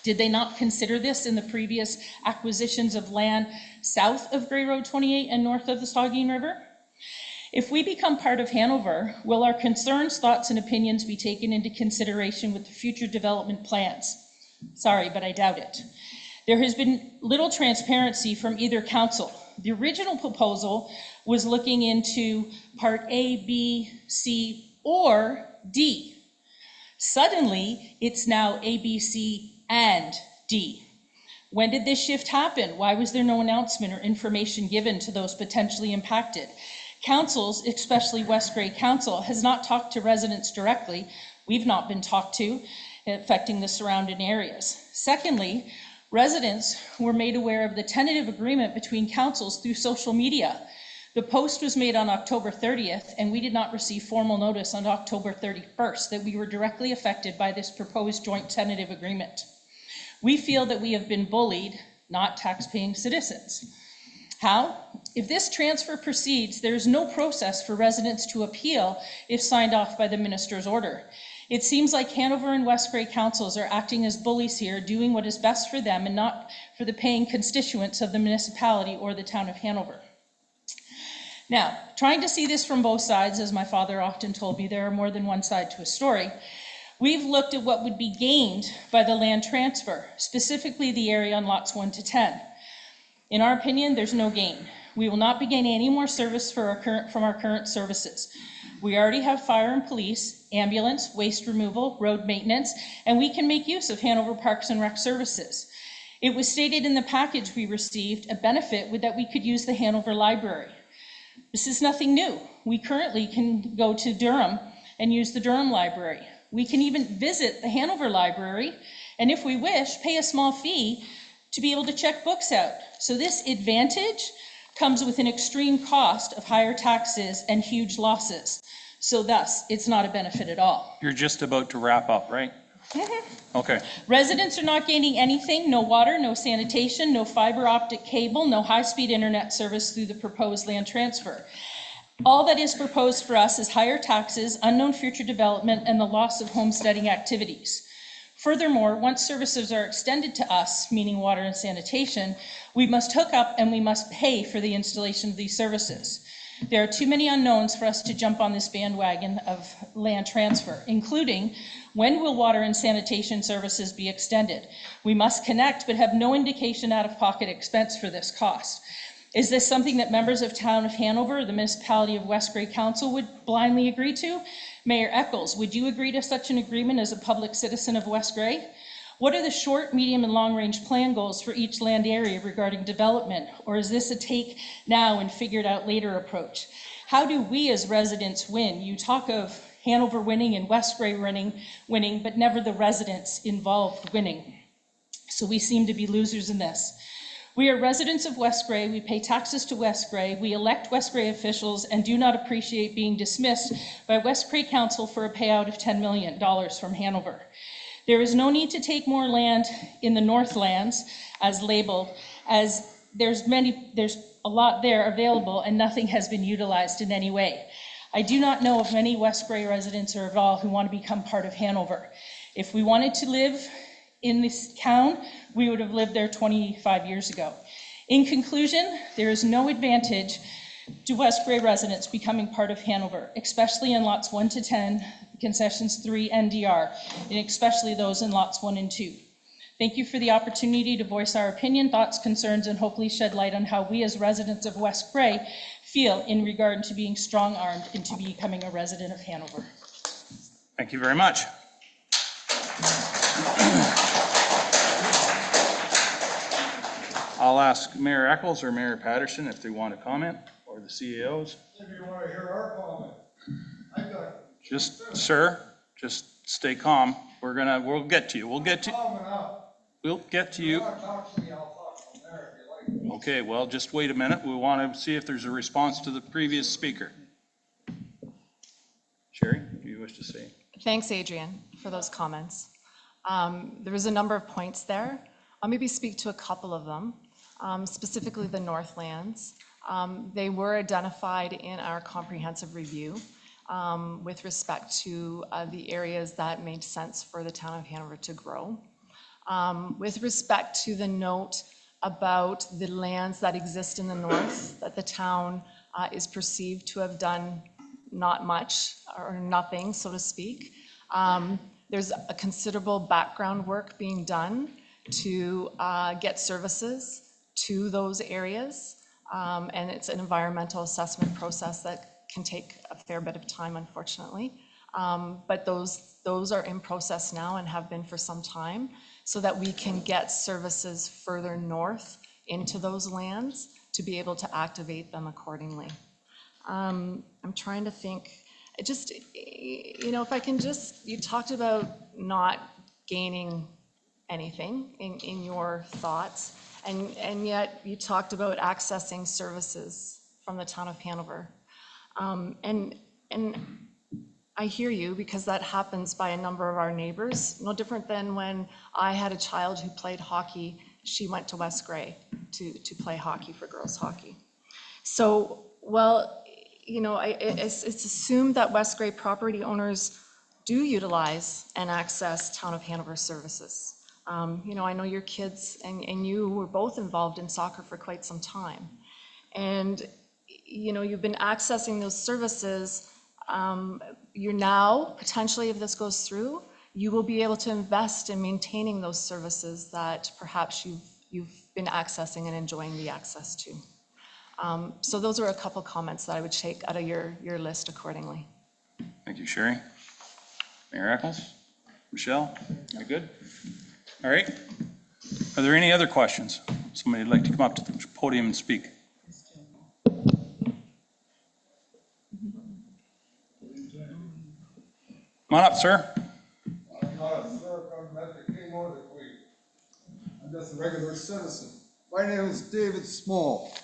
Did they not consider this in the previous acquisitions of land south of Gray Road 28 and north of the Saugeen River? If we become part of Hanover, will our concerns, thoughts, and opinions be taken into consideration with the future development plans? Sorry, but I doubt it. There has been little transparency from either council. The original proposal was looking into part A, B, C, or D. Suddenly, it's now A, B, C, and D. When did this shift happen? Why was there no announcement or information given to those potentially impacted? Councils, especially West Gray Council, has not talked to residents directly. We've not been talked to, affecting the surrounding areas. Secondly, residents were made aware of the tentative agreement between councils through social media. The post was made on October 30th, and we did not receive formal notice on October 31st that we were directly affected by this proposed joint tentative agreement. We feel that we have been bullied, not tax-paying citizens. How? If this transfer proceeds, there is no process for residents to appeal if signed off by the minister's order. It seems like Hanover and West Gray councils are acting as bullies here, doing what is best for them and not for the paying constituents of the municipality or the town of Hanover. Now, trying to see this from both sides, as my father often told me, there are more than one side to a story. We've looked at what would be gained by the land transfer, specifically the area on lots 1 to 10. In our opinion, there's no gain. We will not be gaining any more service from our current services. We already have fire and police, ambulance, waste removal, road maintenance, and we can make use of Hanover Parks and Rec services. It was stated in the package we received, a benefit would that we could use the Hanover Library. This is nothing new. We currently can go to Durham and use the Durham Library. We can even visit the Hanover Library, and if we wish, pay a small fee to be able to check books out. So this advantage comes with an extreme cost of higher taxes and huge losses. So thus, it's not a benefit at all. You're just about to wrap up, right? Okay. Residents are not gaining anything, no water, no sanitation, no fiber optic cable, no high-speed internet service through the proposed land transfer. All that is proposed for us is higher taxes, unknown future development, and the loss of homesteading activities. Furthermore, once services are extended to us, meaning water and sanitation, we must hook up and we must pay for the installation of these services. There are too many unknowns for us to jump on this bandwagon of land transfer, including when will water and sanitation services be extended? We must connect, but have no indication out-of-pocket expense for this cost. Is this something that members of Town of Hanover, the Municipality of West Grey Council would blindly agree to? Mayor Eccles, would you agree to such an agreement as a public citizen of West Grey? What are the short, medium, and long-range plan goals for each land area regarding development? Or is this a take now and figured out later approach? How do we as residents win? You talk of Hanover winning and West Grey winning, but never the residents involved winning. So we seem to be losers in this. We are residents of West Grey, we pay taxes to West Grey, we elect West Grey officials and do not appreciate being dismissed by West Grey Council for a payout of $10 million from Hanover. There is no need to take more land in the Northlands as labeled, as there's a lot there available and nothing has been utilized in any way. I do not know of many West Grey residents or at all who want to become part of Hanover. If we wanted to live in this town, we would have lived there 25 years ago. In conclusion, there is no advantage to West Grey residents becoming part of Hanover, especially in lots 1 to 10, concessions 3 and DR, and especially those in lots 1 and 2. Thank you for the opportunity to voice our opinion, thoughts, concerns, and hopefully shed light on how we as residents of West Grey feel in regard to being strong-armed into becoming a resident of Hanover. Thank you very much. I'll ask Mayor Eccles or Mayor Patterson if they want to comment, or the CAOs. If you want to hear our comment, Sir, just stay calm. We'll get to you. We'll get to you. We'll get to you. Talk to me, I'll talk from there if you like. Okay, well, just wait a minute. We want to see if there's a response to the previous speaker. Sherry, do you wish to say? Thanks, Adrian, for those comments. There was a number of points there. I'll maybe speak to a couple of them, specifically the Northlands. They were identified in our comprehensive review with respect to the areas that made sense for the town of Hanover to grow. With respect to the note about the lands that exist in the north, that the town is perceived to have done not much or nothing, so to speak. There's a considerable background work being done to get services to those areas. And it's an environmental assessment process that can take a fair bit of time, unfortunately. But those are in process now and have been for some time, so that we can get services further north into those lands to be able to activate them accordingly. I'm trying to think, if I can you talked about not gaining anything in your thoughts, and yet you talked about accessing services from the town of Hanover. And I hear you, because that happens by a number of our neighbors. No different than when I had a child who played hockey, she went to West Grey to play hockey for girls hockey. So, it's assumed that West Grey property owners do utilize and access town of Hanover services. I know your kids and you were both involved in soccer for quite some time. And, you've been accessing those services. You're now, potentially, if this goes through, you will be able to invest in maintaining those services that perhaps you've been accessing and enjoying the access to. So those are a couple comments that I would take out of your list accordingly. Thank you, Sherry. Mayor Eccles? Michelle? You good? All right. Are there any other questions? Somebody would like to come up to the podium and speak? Come on up, sir. I'm not a clerk, I'm at the King or the Queen. I'm just a regular citizen. My name is David Small.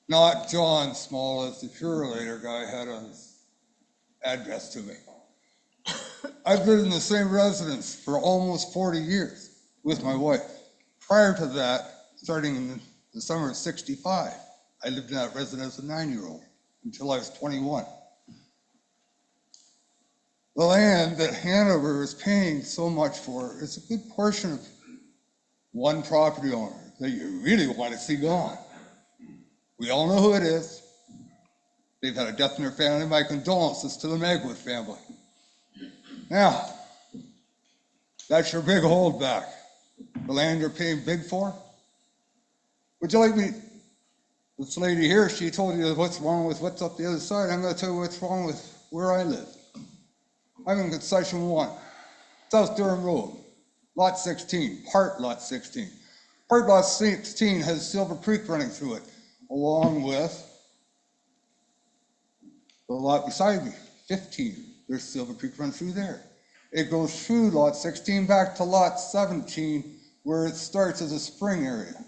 Not John Small, as the curator guy had on his address to me. I've lived in the same residence for almost 40 years with my wife. Prior to that, starting in the summer of '65, I lived in that residence as a 9-year-old until I was 21. The land that Hanover is paying so much for is a good portion of one property owner that you really want to see gone. We all know who it is. They've had a death in their family. My condolences to the Megwood family. Now, that's your big holdback. The land you're paying big for. Would you like me, this lady here, she told you what's wrong with what's up the other side. I'm going to tell you what's wrong with where I live. I'm in concession 1, South Durham Road, lot 16, part lot 16. Part lot 16 has Silver Creek running through it, along with the lot beside me, 15. There's Silver Creek run through there. It goes through lot 16 back to lot 17, where it starts as a spring area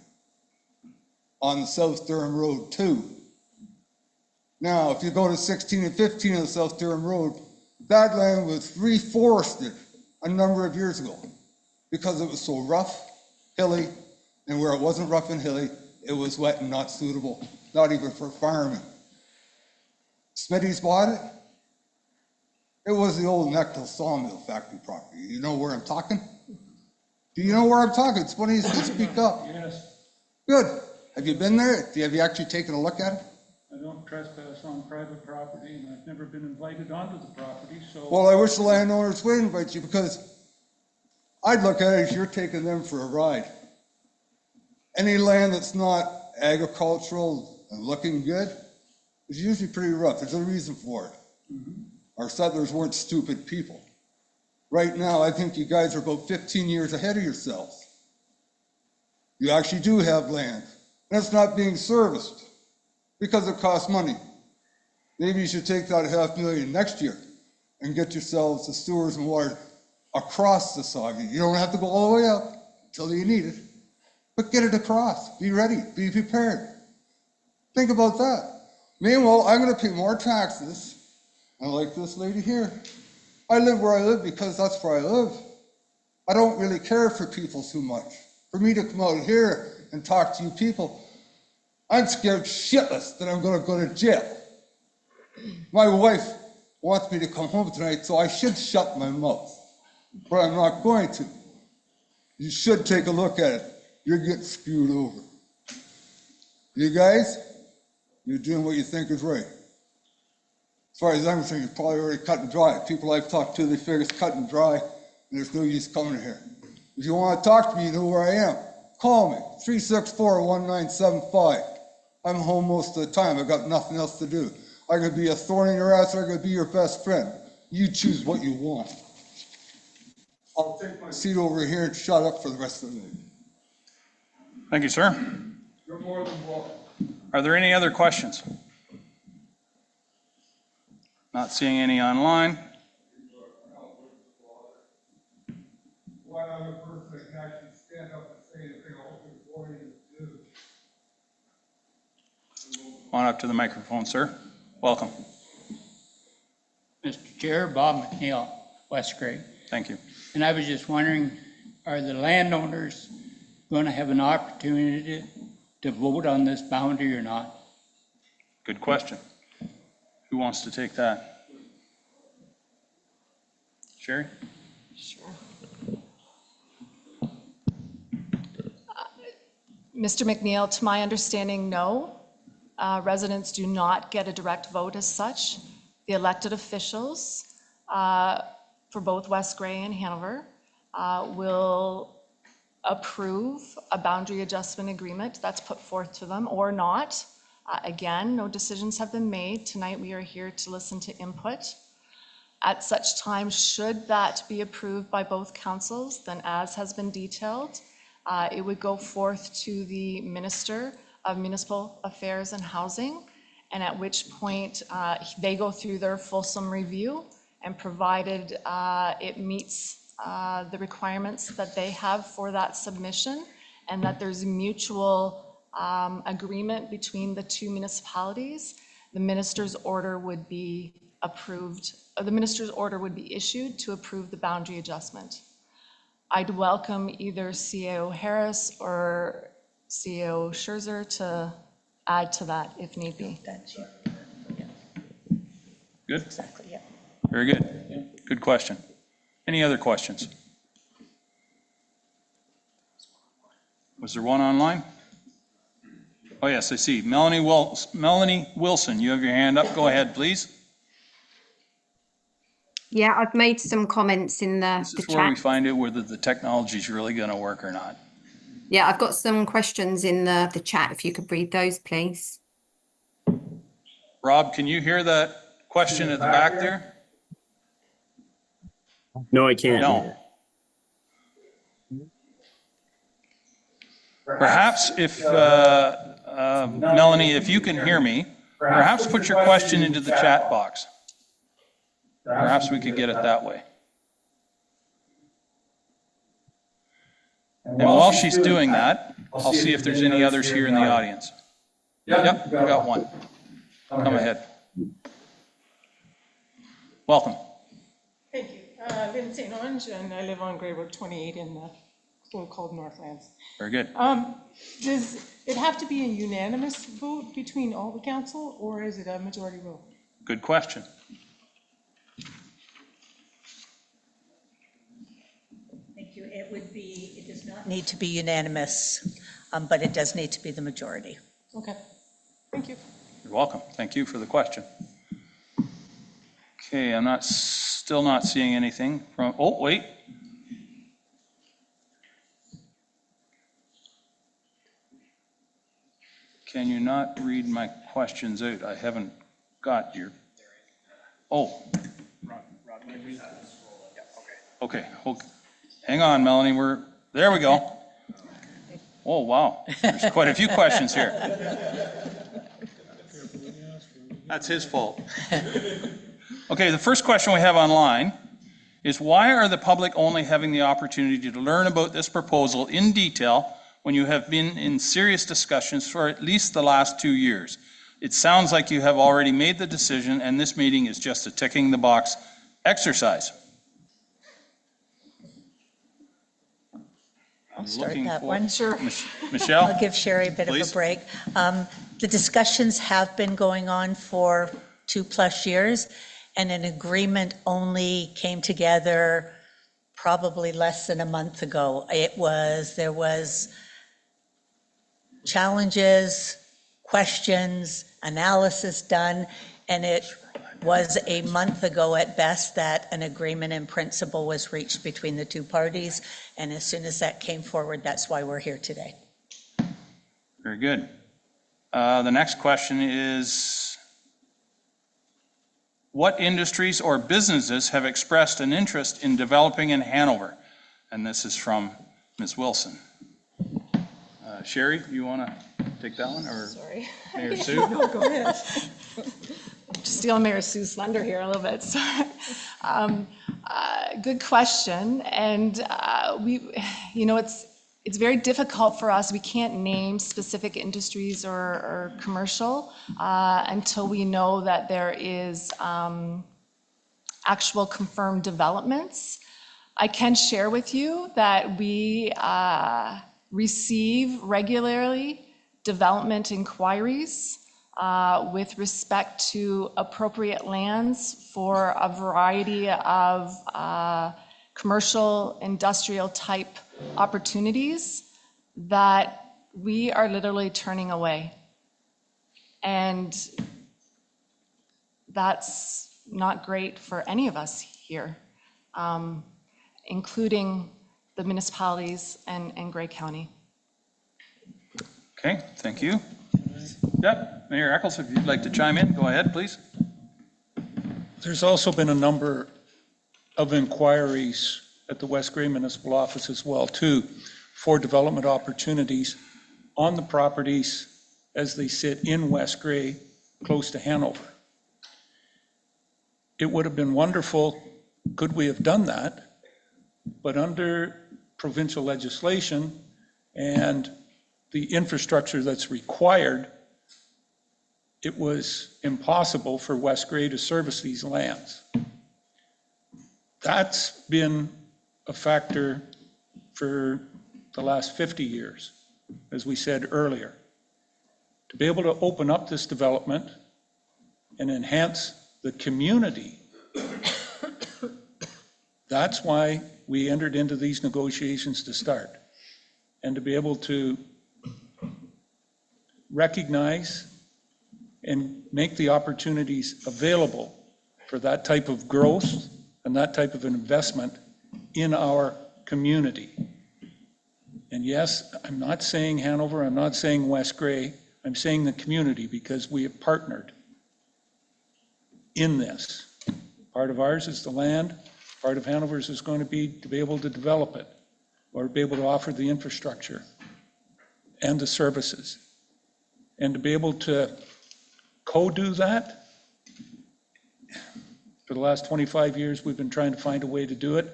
on the South Durham Road too. Now, if you go to 16 and 15 on the South Durham Road, that land was reforested a number of years ago because it was so rough, hilly, and where it wasn't rough and hilly, it was wet and not suitable, not even for farming. Smitty's bought it. It was the old Nectal sawmill factory property. You know where I'm talking? Do you know where I'm talking? It's funny you can speak up. Yes, Good. Have you been there? Have you actually taken a look at it? I don't trespass on private property, and I've never been invited onto the property, so. Well, I wish the landowners would invite you, because I'd look at it as you're taking them for a ride. Any land that's not agricultural and looking good is usually pretty rough. There's a reason for it. Our settlers weren't stupid people. Right now, I think you guys are about 15 years ahead of yourselves. You actually do have land, and it's not being serviced because it costs money. Maybe you should take that $500,000 next year and get yourselves the sewers and water across the Saga. You don't have to go all the way up until you need it, but get it across. Be ready, be prepared. Think about that. Meanwhile, I'm going to pay more taxes, and like this lady here, I live where I live because that's where I live. I don't really care for people too much. For me to come out here and talk to you people, I'm scared shitless that I'm going to go to jail. My wife wants me to come home tonight, so I should shut my mouth, but I'm not going to. You should take a look at it. You're getting screwed over. You guys, you're doing what you think is right. As far as I'm concerned, you're probably already cut and dry. People I've talked to, they figure it's cut and dry, and there's no use coming here. If you want to talk to me, you know where I am. Call me, 364-1975. I'm home most of the time. I've got nothing else to do. I could be a thorn in your ass, or I could be your best friend. You choose what you want. I'll take my seat over here and shut up for the rest of the meeting. Thank you, sir. You're more than welcome. Are there any other questions? Not seeing any online. One other person that can actually stand up and say anything I'll do for you to do. On up to the microphone, sir. Welcome. Mr. Chair, Bob McNeil, West Grade. Thank you. And I was just wondering, are the landowners going to have an opportunity to vote on this boundary or not? Good question. Who wants to take that? Sherry? Sure. Mr. McNeil, to my understanding, no. Residents do not get a direct vote as such. The elected officials for both West Grey and Hanover will approve a boundary adjustment agreement that's put forth to them or not. Again, no decisions have been made. Tonight we are here to listen to input. At such time, should that be approved by both councils, then as has been detailed, it would go forth to the Minister of Municipal Affairs and Housing, and at which point they go through their fulsome review, and provided it meets the requirements that they have for that submission, and that there's mutual agreement between the two municipalities, the minister's order would be approved, the minister's order would be issued to approve the boundary adjustment. I'd welcome either CAO Harris or CAO Scherzer to add to that if need be. That's you. Good? Exactly, yeah. Very good. Good question. Any other questions? Was there one online? Oh, yes, I see. Melanie Wilson, you have your hand up. Go ahead, please. Yeah, I've made some comments in the This is where we chat. find out whether the technology is really going to work or not. Yeah, I've got some questions in the chat. If you could read those, please. Rob, can you hear that question at the back there? No, I can't. No. Perhaps if, Melanie, if you can hear me, perhaps put your question into the chat box. Perhaps we could get it that way. And while she's doing that, I'll see if there's any others here in the audience. Yep, we got one. Come ahead. Welcome. Thank you. I live in St. Orange and I live on Grey Road 28 in the so-called Northlands. Very good. Does it have to be a unanimous vote between all the council, or is it a majority vote? Good question. Thank you. It does not need to be unanimous, but it does need to be the majority. Okay, thank you. You're welcome. Thank you for the question. Okay, I'm still not seeing anything from, oh, wait. Can you not read my questions out? I haven't got your, oh. Okay, hang on, Melanie, there we go. Oh, wow, there's quite a few questions here. That's his fault. Okay, the first question we have online is, why are the public only having the opportunity to learn about this proposal in detail when you have been in serious discussions for at least the last 2 years? It sounds like you have already made the decision and this meeting is just a ticking the box exercise. I'll start that one. Sure. Michelle? I'll give Sherry a bit of a break. The discussions have been going on for 2+ years, and an agreement only came together probably less than a month ago. There was challenges, questions, analysis done, and it was a month ago at best that an agreement in principle was reached between the two parties. And as soon as that came forward, that's why we're here today. Very good. The next question is, what industries or businesses have expressed an interest in developing in Hanover? And this is from Ms. Wilson. Sherry, you want to take that one, or Sorry. Mayor Sue? No, go ahead. Stealing Mayor Sue's thunder here a little bit. So, good question, and it's very difficult for us. We can't name specific industries or commercial until we know that there is actual confirmed developments. I can share with you that we receive regularly development inquiries with respect to appropriate lands for a variety of commercial, industrial type opportunities that we are literally turning away. And that's not great for any of us here, including the municipalities and Grey County. Okay, thank you. Yep, Mayor Eccles, if you'd like to chime in, go ahead, please. There's also been a number of inquiries at the West Gray Municipal Office as well, too, for development opportunities on the properties as they sit in West Gray, close to Hanover. It would have been wonderful, could we have done that, but under provincial legislation and the infrastructure that's required, it was impossible for West Gray to service these lands. That's been a factor for the last 50 years, as we said earlier. To be able to open up this development and enhance the community, that's why we entered into these negotiations to start. And to be able to recognize and make the opportunities available for that type of growth and that type of investment in our community. And yes, I'm not saying Hanover, I'm not saying West Gray, I'm saying the community, because we have partnered in this. Part of ours is the land, part of Hanover's is going to be able to develop it, or be able to offer the infrastructure and the services. And to be able to co-do that, for the last 25 years, we've been trying to find a way to do it.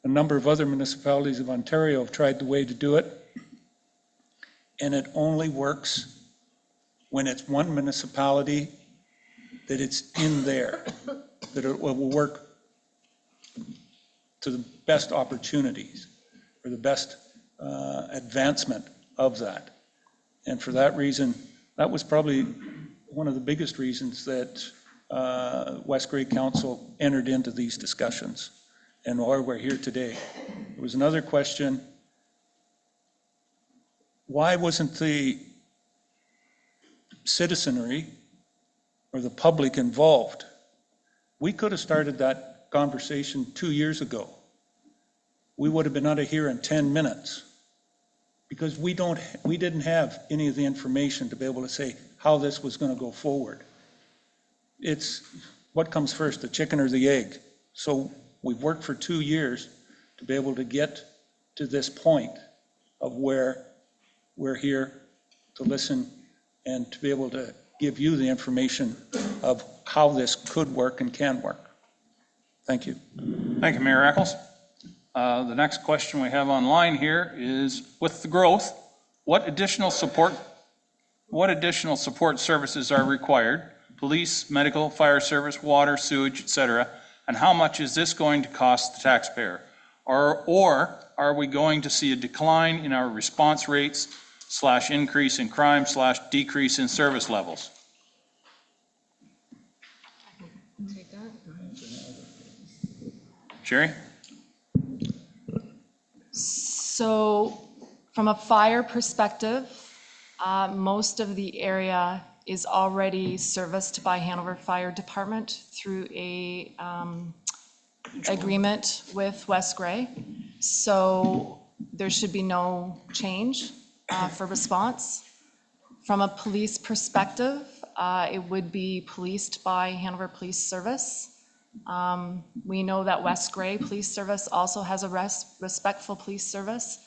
A number of other municipalities of Ontario have tried the way to do it. And it only works when it's one municipality that it's in there, that it will work to the best opportunities or the best advancement of that. And for that reason, that was probably one of the biggest reasons that West Gray Council entered into these discussions and why we're here today. There was another question. Why wasn't the citizenry or the public involved? We could have started that conversation 2 years ago. We would have been out of here in 10 minutes because we didn't have any of the information to be able to say how this was going to go forward. It's what comes first, the chicken or the egg? So we've worked for 2 years to be able to get to this point of where we're here to listen and to be able to give you the information of how this could work and can work. Thank you. Thank you, Mayor Eccles. The next question we have online here is, with the growth, what additional support services are required? Police, medical, fire service, water, sewage, etc. And how much is this going to cost the taxpayer? Or are we going to see a decline in our response rates / increase in crime / decrease in service levels? Sherry? So from a fire perspective, most of the area is already serviced by Hanover Fire Department through a agreement with West Gray. So there should be no change for response. From a police perspective, it would be policed by Hanover Police Service. We know that West Gray Police Service also has a respectful police service.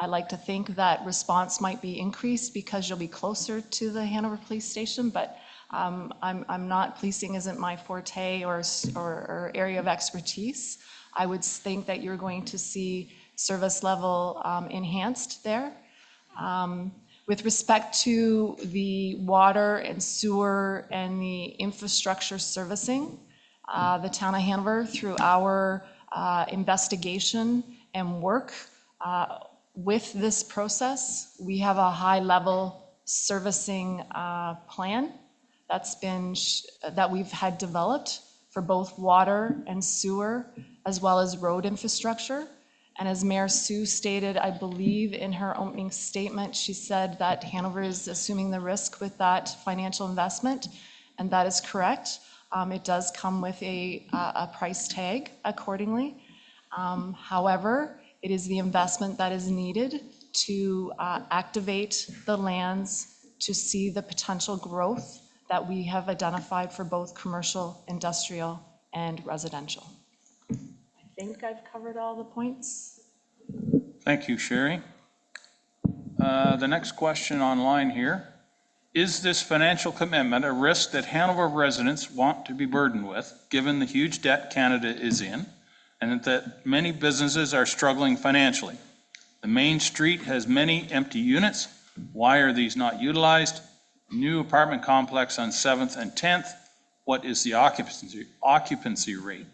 I like to think that response might be increased because you'll be closer to the Hanover Police Station, but I'm not, policing isn't my forte or area of expertise. I would think that you're going to see service level enhanced there. With respect to the water and sewer and the infrastructure servicing, the town of Hanover, through our investigation and work with this process, we have a high-level servicing plan that we've had developed for both water and sewer, as well as road infrastructure. And as Mayor Sue stated, I believe in her opening statement, she said that Hanover is assuming the risk with that financial investment, and that is correct. It does come with a price tag accordingly. However, it is the investment that is needed to activate the lands, to see the potential growth that we have identified for both commercial, industrial, and residential. I think I've covered all the points. Thank you, Sherry. The next question online here. Is this financial commitment a risk that Hanover residents want to be burdened with, given the huge debt Canada is in, and that many businesses are struggling financially? The main street has many empty units. Why are these not utilized? New apartment complex on 7th and 10th. What is the occupancy rate?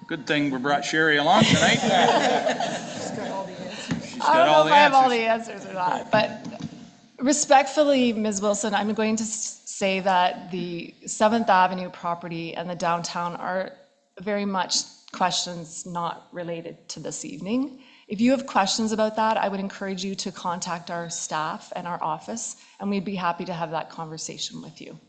Good thing we brought Sherry along tonight. She's got all the answers. I don't know if I have all the answers or not, but respectfully, Ms. Wilson, I'm going to say that the 7th Avenue property and the downtown are very much questions not related to this evening. If you have questions about that, I would encourage you to contact our staff and our office, and we'd be happy to have that conversation with you.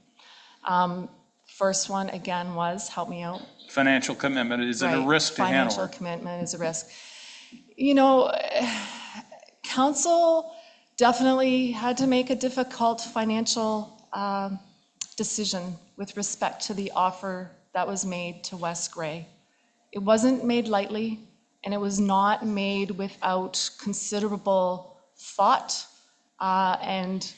First one, again, was, help me out. Financial commitment, is it a Right. risk to Hanover? Financial commitment is a risk. You know, council definitely had to make a difficult financial decision with respect to the offer that was made to West Grey. It wasn't made lightly, and it was not made without considerable thought and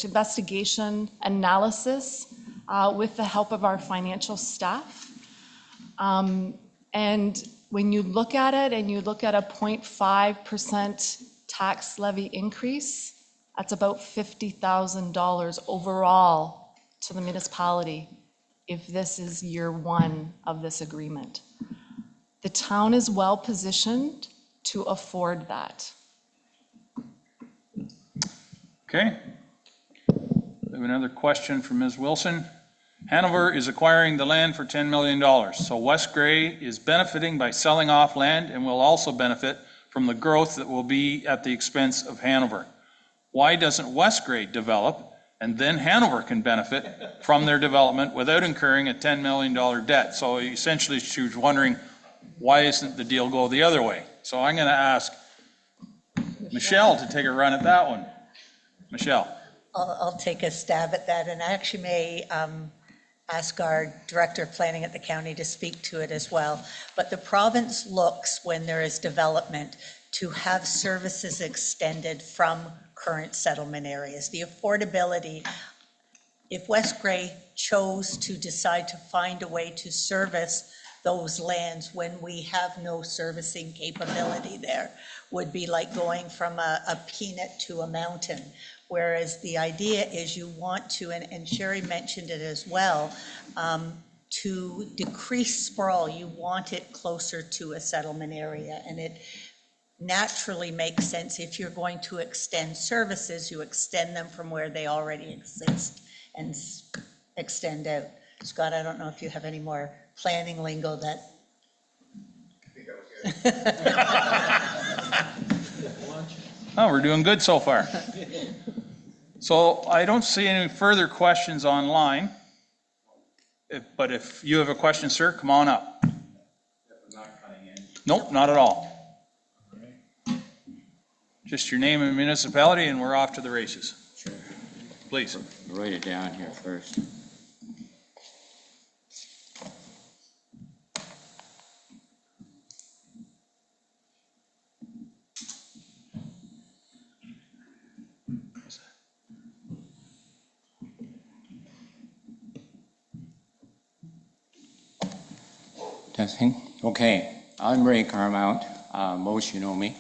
investigation, analysis with the help of our financial staff. And when you look at it and you look at a 0.5% tax levy increase, that's about $50,000 overall to the municipality if this is year one of this agreement. The town is well positioned to afford that. Okay. We have another question from Ms. Wilson. Hanover is acquiring the land for $10 million, so West Grey is benefiting by selling off land and will also benefit from the growth that will be at the expense of Hanover. Why doesn't West Grey develop and then Hanover can benefit from their development without incurring a $10 million debt? So essentially she was wondering, why isn't the deal go the other way? So I'm going to ask Michelle to take a run at that one. Michelle. I'll take a stab at that, and I actually may ask our Director of Planning at the county to speak to it as well. But the province looks, when there is development, to have services extended from current settlement areas. The affordability, if West Grey chose to decide to find a way to service those lands when we have no servicing capability there, would be like going from a peanut to a mountain. Whereas the idea is you want to, and Sherry mentioned it as well, to decrease sprawl. You want it closer to a settlement area, and it naturally makes sense. If you're going to extend services, you extend them from where they already exist and extend out. Scott, I don't know if you have any more planning lingo that. Oh, we're doing good so far. So I don't see any further questions online. But if you have a question, sir, come on up. Nope, not at all. Just your name and municipality, and we're off to the races. Sure. Please. Write it down here first. Testing. Okay, I'm Ray Carmount. Most you know me.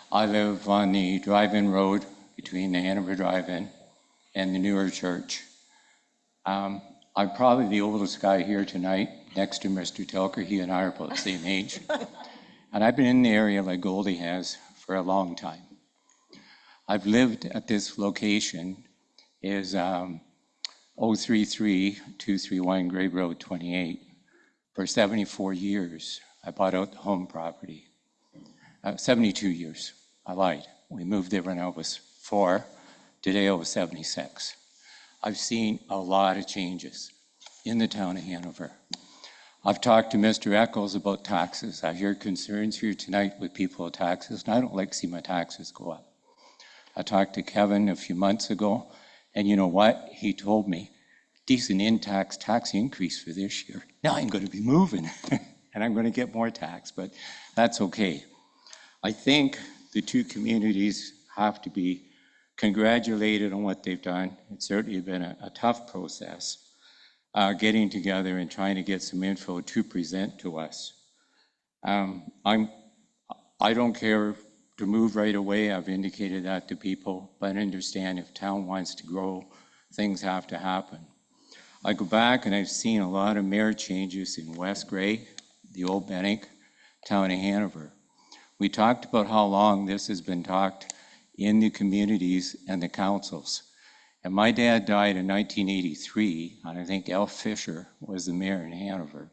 I live on the drive-in road between the Hanover Drive-In and the newer church. I'm probably the oldest guy here tonight, next to Mr. Telker. He and I are about the same age. And I've been in the area like Goldie has for a long time. I've lived at this location, is 033231 Gray Road 28, for 74 years. I bought out the home property. 72 years. I lied. We moved there when I was 4. Today I was 76. I've seen a lot of changes in the town of Hanover. I've talked to Mr. Eccles about taxes. I hear concerns here tonight with people with taxes, and I don't like to see my taxes go up. I talked to Kevin a few months ago, and you know what? He told me, decent tax increase for this year. Now I'm going to be moving, and I'm going to get more tax, but that's okay. I think the two communities have to be congratulated on what they've done. It's certainly been a tough process, getting together and trying to get some info to present to us. I don't care to move right away. I've indicated that to people, but understand if town wants to grow, things have to happen. I go back and I've seen a lot of mayor changes in West Grey, the old Bennick, town of Hanover. We talked about how long this has been talked in the communities and the councils. And my dad died in 1983, and I think Al Fisher was the mayor in Hanover.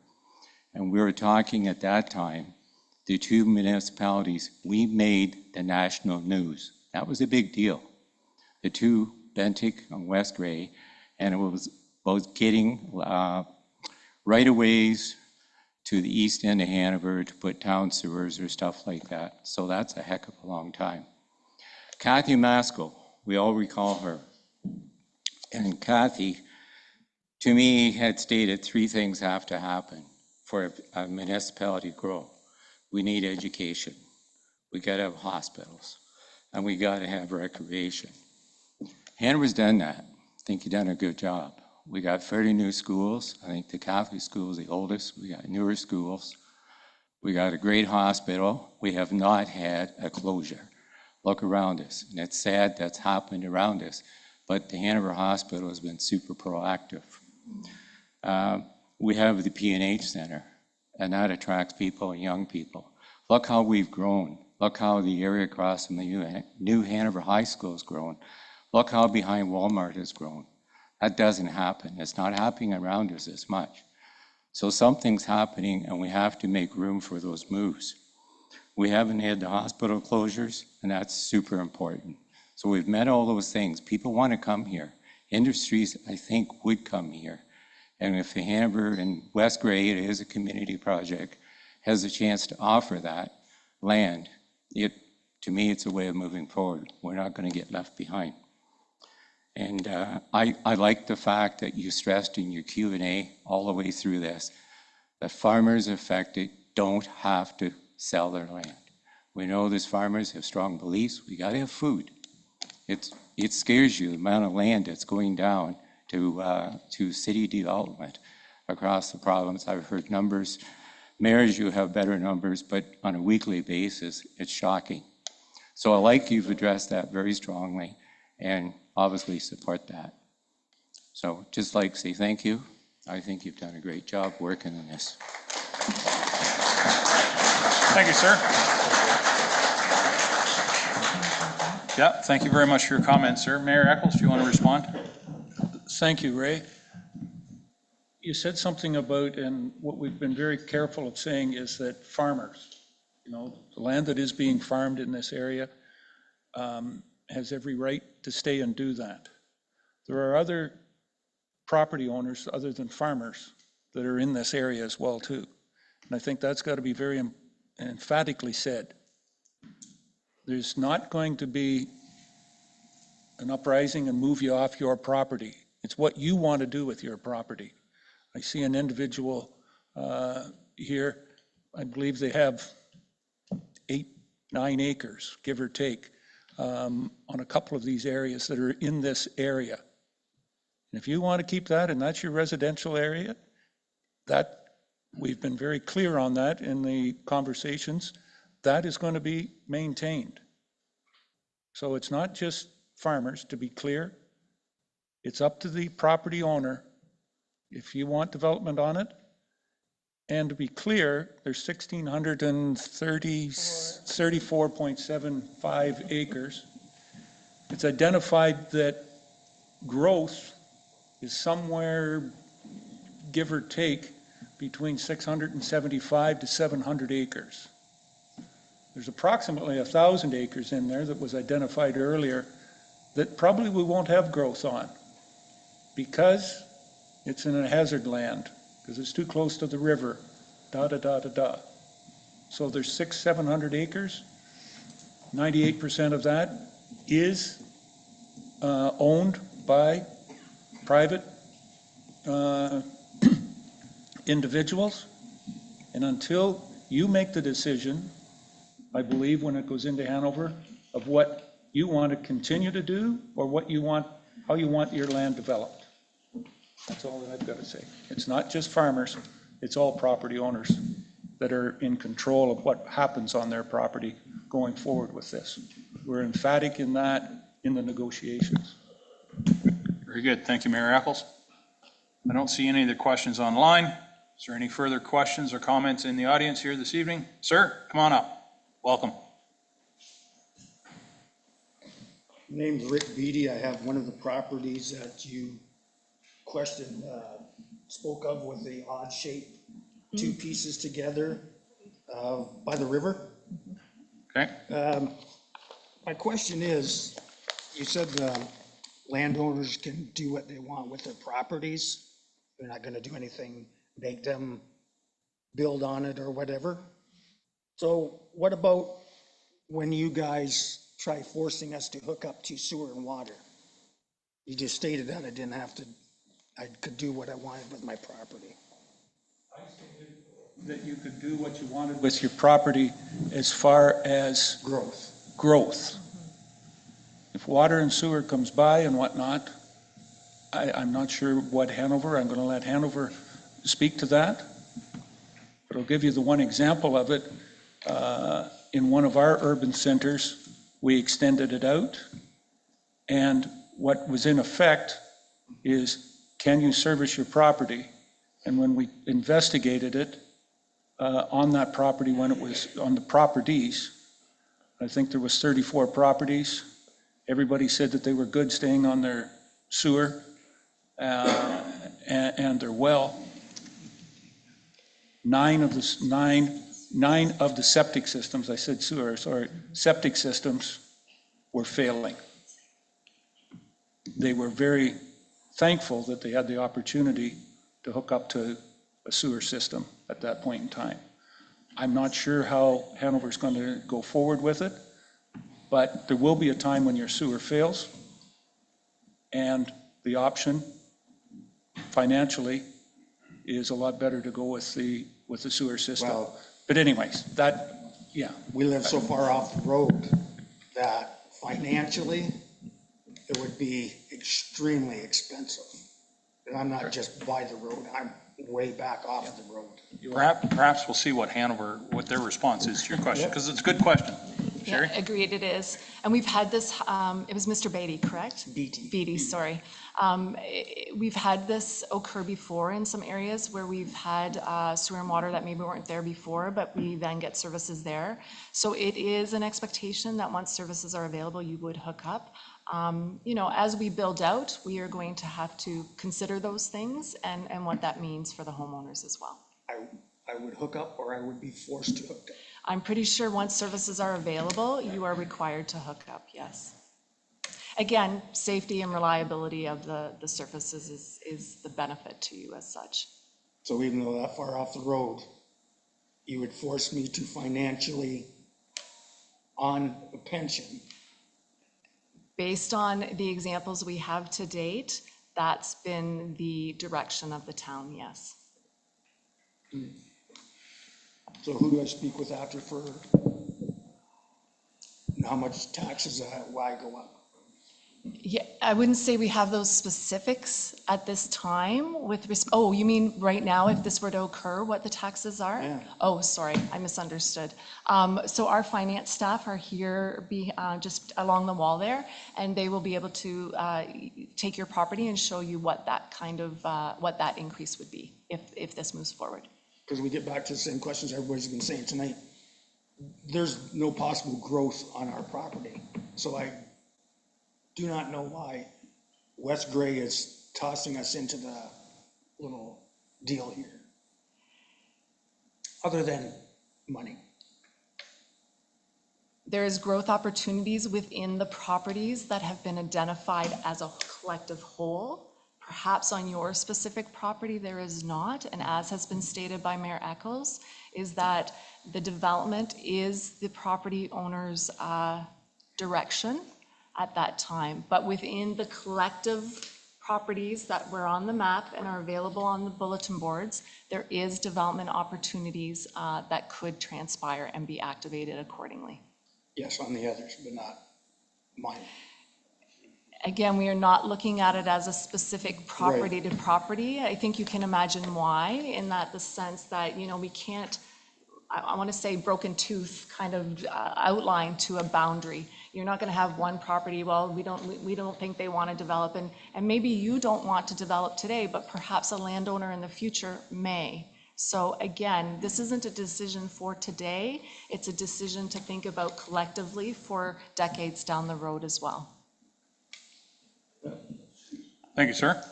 And we were talking at that time, the two municipalities, we made the national news. That was a big deal. The two, Bentinck and West Grey, and it was about getting right-of-ways to the east end of Hanover to put town sewers or stuff like that. So that's a heck of a long time. Kathy Maskell, we all recall her. And Kathy, to me, had stated three things have to happen for a municipality to grow. We need education, we gotta have hospitals, and we gotta have recreation. Hanover's done that. I think you've done a good job. We got 30 new schools. I think the Catholic school is the oldest. We got newer schools. We got a great hospital. We have not had a closure. Look around us, and it's sad that's happened around us, but the Hanover Hospital has been super proactive. We have the P&H Center, and that attracts people and young people. Look how we've grown. Look how the area across from the new Hanover High School has grown. Look how behind Walmart has grown. That doesn't happen. It's not happening around us as much. So something's happening, and we have to make room for those moves. We haven't had the hospital closures, and that's super important. So we've met all those things. People want to come here. Industries, I think, would come here. And if the Hanover and West Grey, it is a community project, has a chance to offer that land, to me, it's a way of moving forward. We're not going to get left behind. And I like the fact that you stressed in your Q&A all the way through this, that farmers affected don't have to sell their land. We know these farmers have strong beliefs. We got to have food. It scares you, the amount of land that's going down to city development across the province. I've heard numbers. Mayors, you have better numbers, but on a weekly basis, it's shocking. So I like you've addressed that very strongly and obviously support that. So just like to say thank you. I think you've done a great job working on this. Thank you, sir. Yeah, thank you very much for your comments, sir. Mayor Eccles, do you want to respond? Thank you, Ray. You said something about, and what we've been very careful of saying is that farmers, the land that is being farmed in this area has every right to stay and do that. There are other property owners other than farmers that are in this area as well too. And I think that's got to be very emphatically said. There's not going to be an uprising and move you off your property. It's what you want to do with your property. I see an individual here, I believe they have 8, 9 acres, give or take, on a couple of these areas that are in this area. And if you want to keep that and that's your residential area, that we've been very clear on that in the conversations, that is going to be maintained. So it's not just farmers, to be clear. It's up to the property owner if you want development on it. And to be clear, there's 1,634.75 acres. It's identified that growth is somewhere, give or take, between 675 to 700 acres. There's approximately 1,000 acres in there that was identified earlier that probably we won't have growth on because it's in a hazard land, because it's too close to the river, da-da-da-da-da. So there's 700 acres. 98% of that is owned by private individuals. And until you make the decision, I believe when it goes into Hanover, of what you want to continue to do or what you want, how you want your land developed. That's all that I've got to say. It's not just farmers, it's all property owners that are in control of what happens on their property going forward with this. We're emphatic in that in the negotiations. Very good. Thank you, Mayor Eccles. I don't see any of the questions online. Is there any further questions or comments in the audience here this evening? Sir, come on up. Welcome. My name's Rick Beatty. I have one of the properties that you questioned, spoke of with the odd shape, two pieces together by the river. Okay. My question is, you said the landowners can do what they want with their properties. They're not going to do anything, make them build on it or whatever. So what about when you guys try forcing us to hook up to sewer and water? You just stated that I didn't have to, I could do what I wanted with my property. I stated that you could do what you wanted with your property as far as growth. If water and sewer comes by and whatnot, I'm not sure what Hanover, I'm going to let Hanover speak to that. But I'll give you the one example of it. In one of our urban centers, we extended it out. And what was in effect is, can you service your property? And when we investigated it on that property, when it was on the properties, I think there was 34 properties. Everybody said that they were good staying on their sewer and their well. Nine of the septic systems, I said sewer, sorry, septic systems were failing. They were very thankful that they had the opportunity to hook up to a sewer system at that point in time. I'm not sure how Hanover's going to go forward with it, but there will be a time when your sewer fails, and the option financially is a lot better to go with the sewer system. Well, but anyways, that, yeah. We live so far off the road that financially, it would be extremely expensive. And I'm not just by the road, I'm way back off the road. Perhaps we'll see what Hanover, what their response is to your question, because it's a good question. Sherry? Yeah, agreed, it is. And we've had this, it was Mr. Beatty, correct? Beatty, sorry. We've had this occur before in some areas where we've had sewer and water that maybe weren't there before, but we then get services there. So it is an expectation that once services are available, you would hook up. You know, as we build out, we are going to have to consider those things and what that means for the homeowners as well. I would hook up, or I would be forced to hook up. I'm pretty sure once services are available, you are required to hook up, yes. Again, safety and reliability of the services is the benefit to you as such. So even though that far off the road, you would force me to financially on a pension? Based on the examples we have to date, that's been the direction of the town, yes. So who do I speak with after for how much taxes why go up? Yeah, I wouldn't say we have those specifics at this time with, oh, you mean right now if this were to occur, what the taxes are? Yeah. Oh, sorry, I misunderstood. So our finance staff are here just along the wall there, and they will be able to take your property and show you what that kind of, what that increase would be if this moves forward. Because we get back to the same questions everybody's been saying tonight. There's no possible growth on our property. So I do not know why West Gray is tossing us into the little deal here, other than money. There is growth opportunities within the properties that have been identified as a collective whole. Perhaps on your specific property, there is not, and as has been stated by Mayor Eccles, is that the development is the property owner's direction at that time. But within the collective properties that were on the map and are available on the bulletin boards, there is development opportunities that could transpire and be activated accordingly. Yes, on the others, but not mine. Again, we are not looking at it as a specific property to property. I think you can imagine why, in that the sense that, you know, we can't, I want to say broken tooth kind of outline to a boundary. You're not going to have one property, well, we don't think they want to develop, and maybe you don't want to develop today, but perhaps a landowner in the future may. So again, this isn't a decision for today, it's a decision to think about collectively for decades down the road as well. Thank you, sir.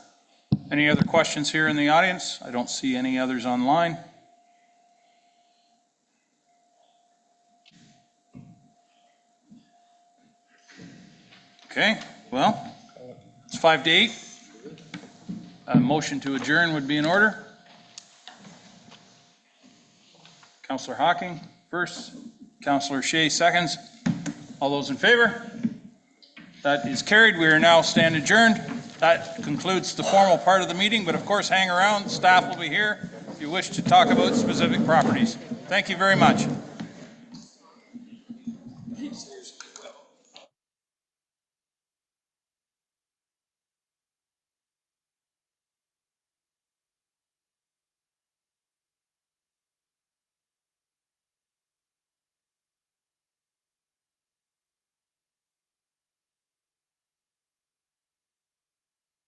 Any other questions here in the audience? I don't see any others online. Okay, well, it's 5 to 8. A motion to adjourn would be in order. Councillor Hocking first, Councillor Shea seconds. All those in favor? That is carried. We are now stand adjourned. That concludes the formal part of the meeting, but of course hang around. Staff will be here if you wish to talk about specific properties. Thank you very much.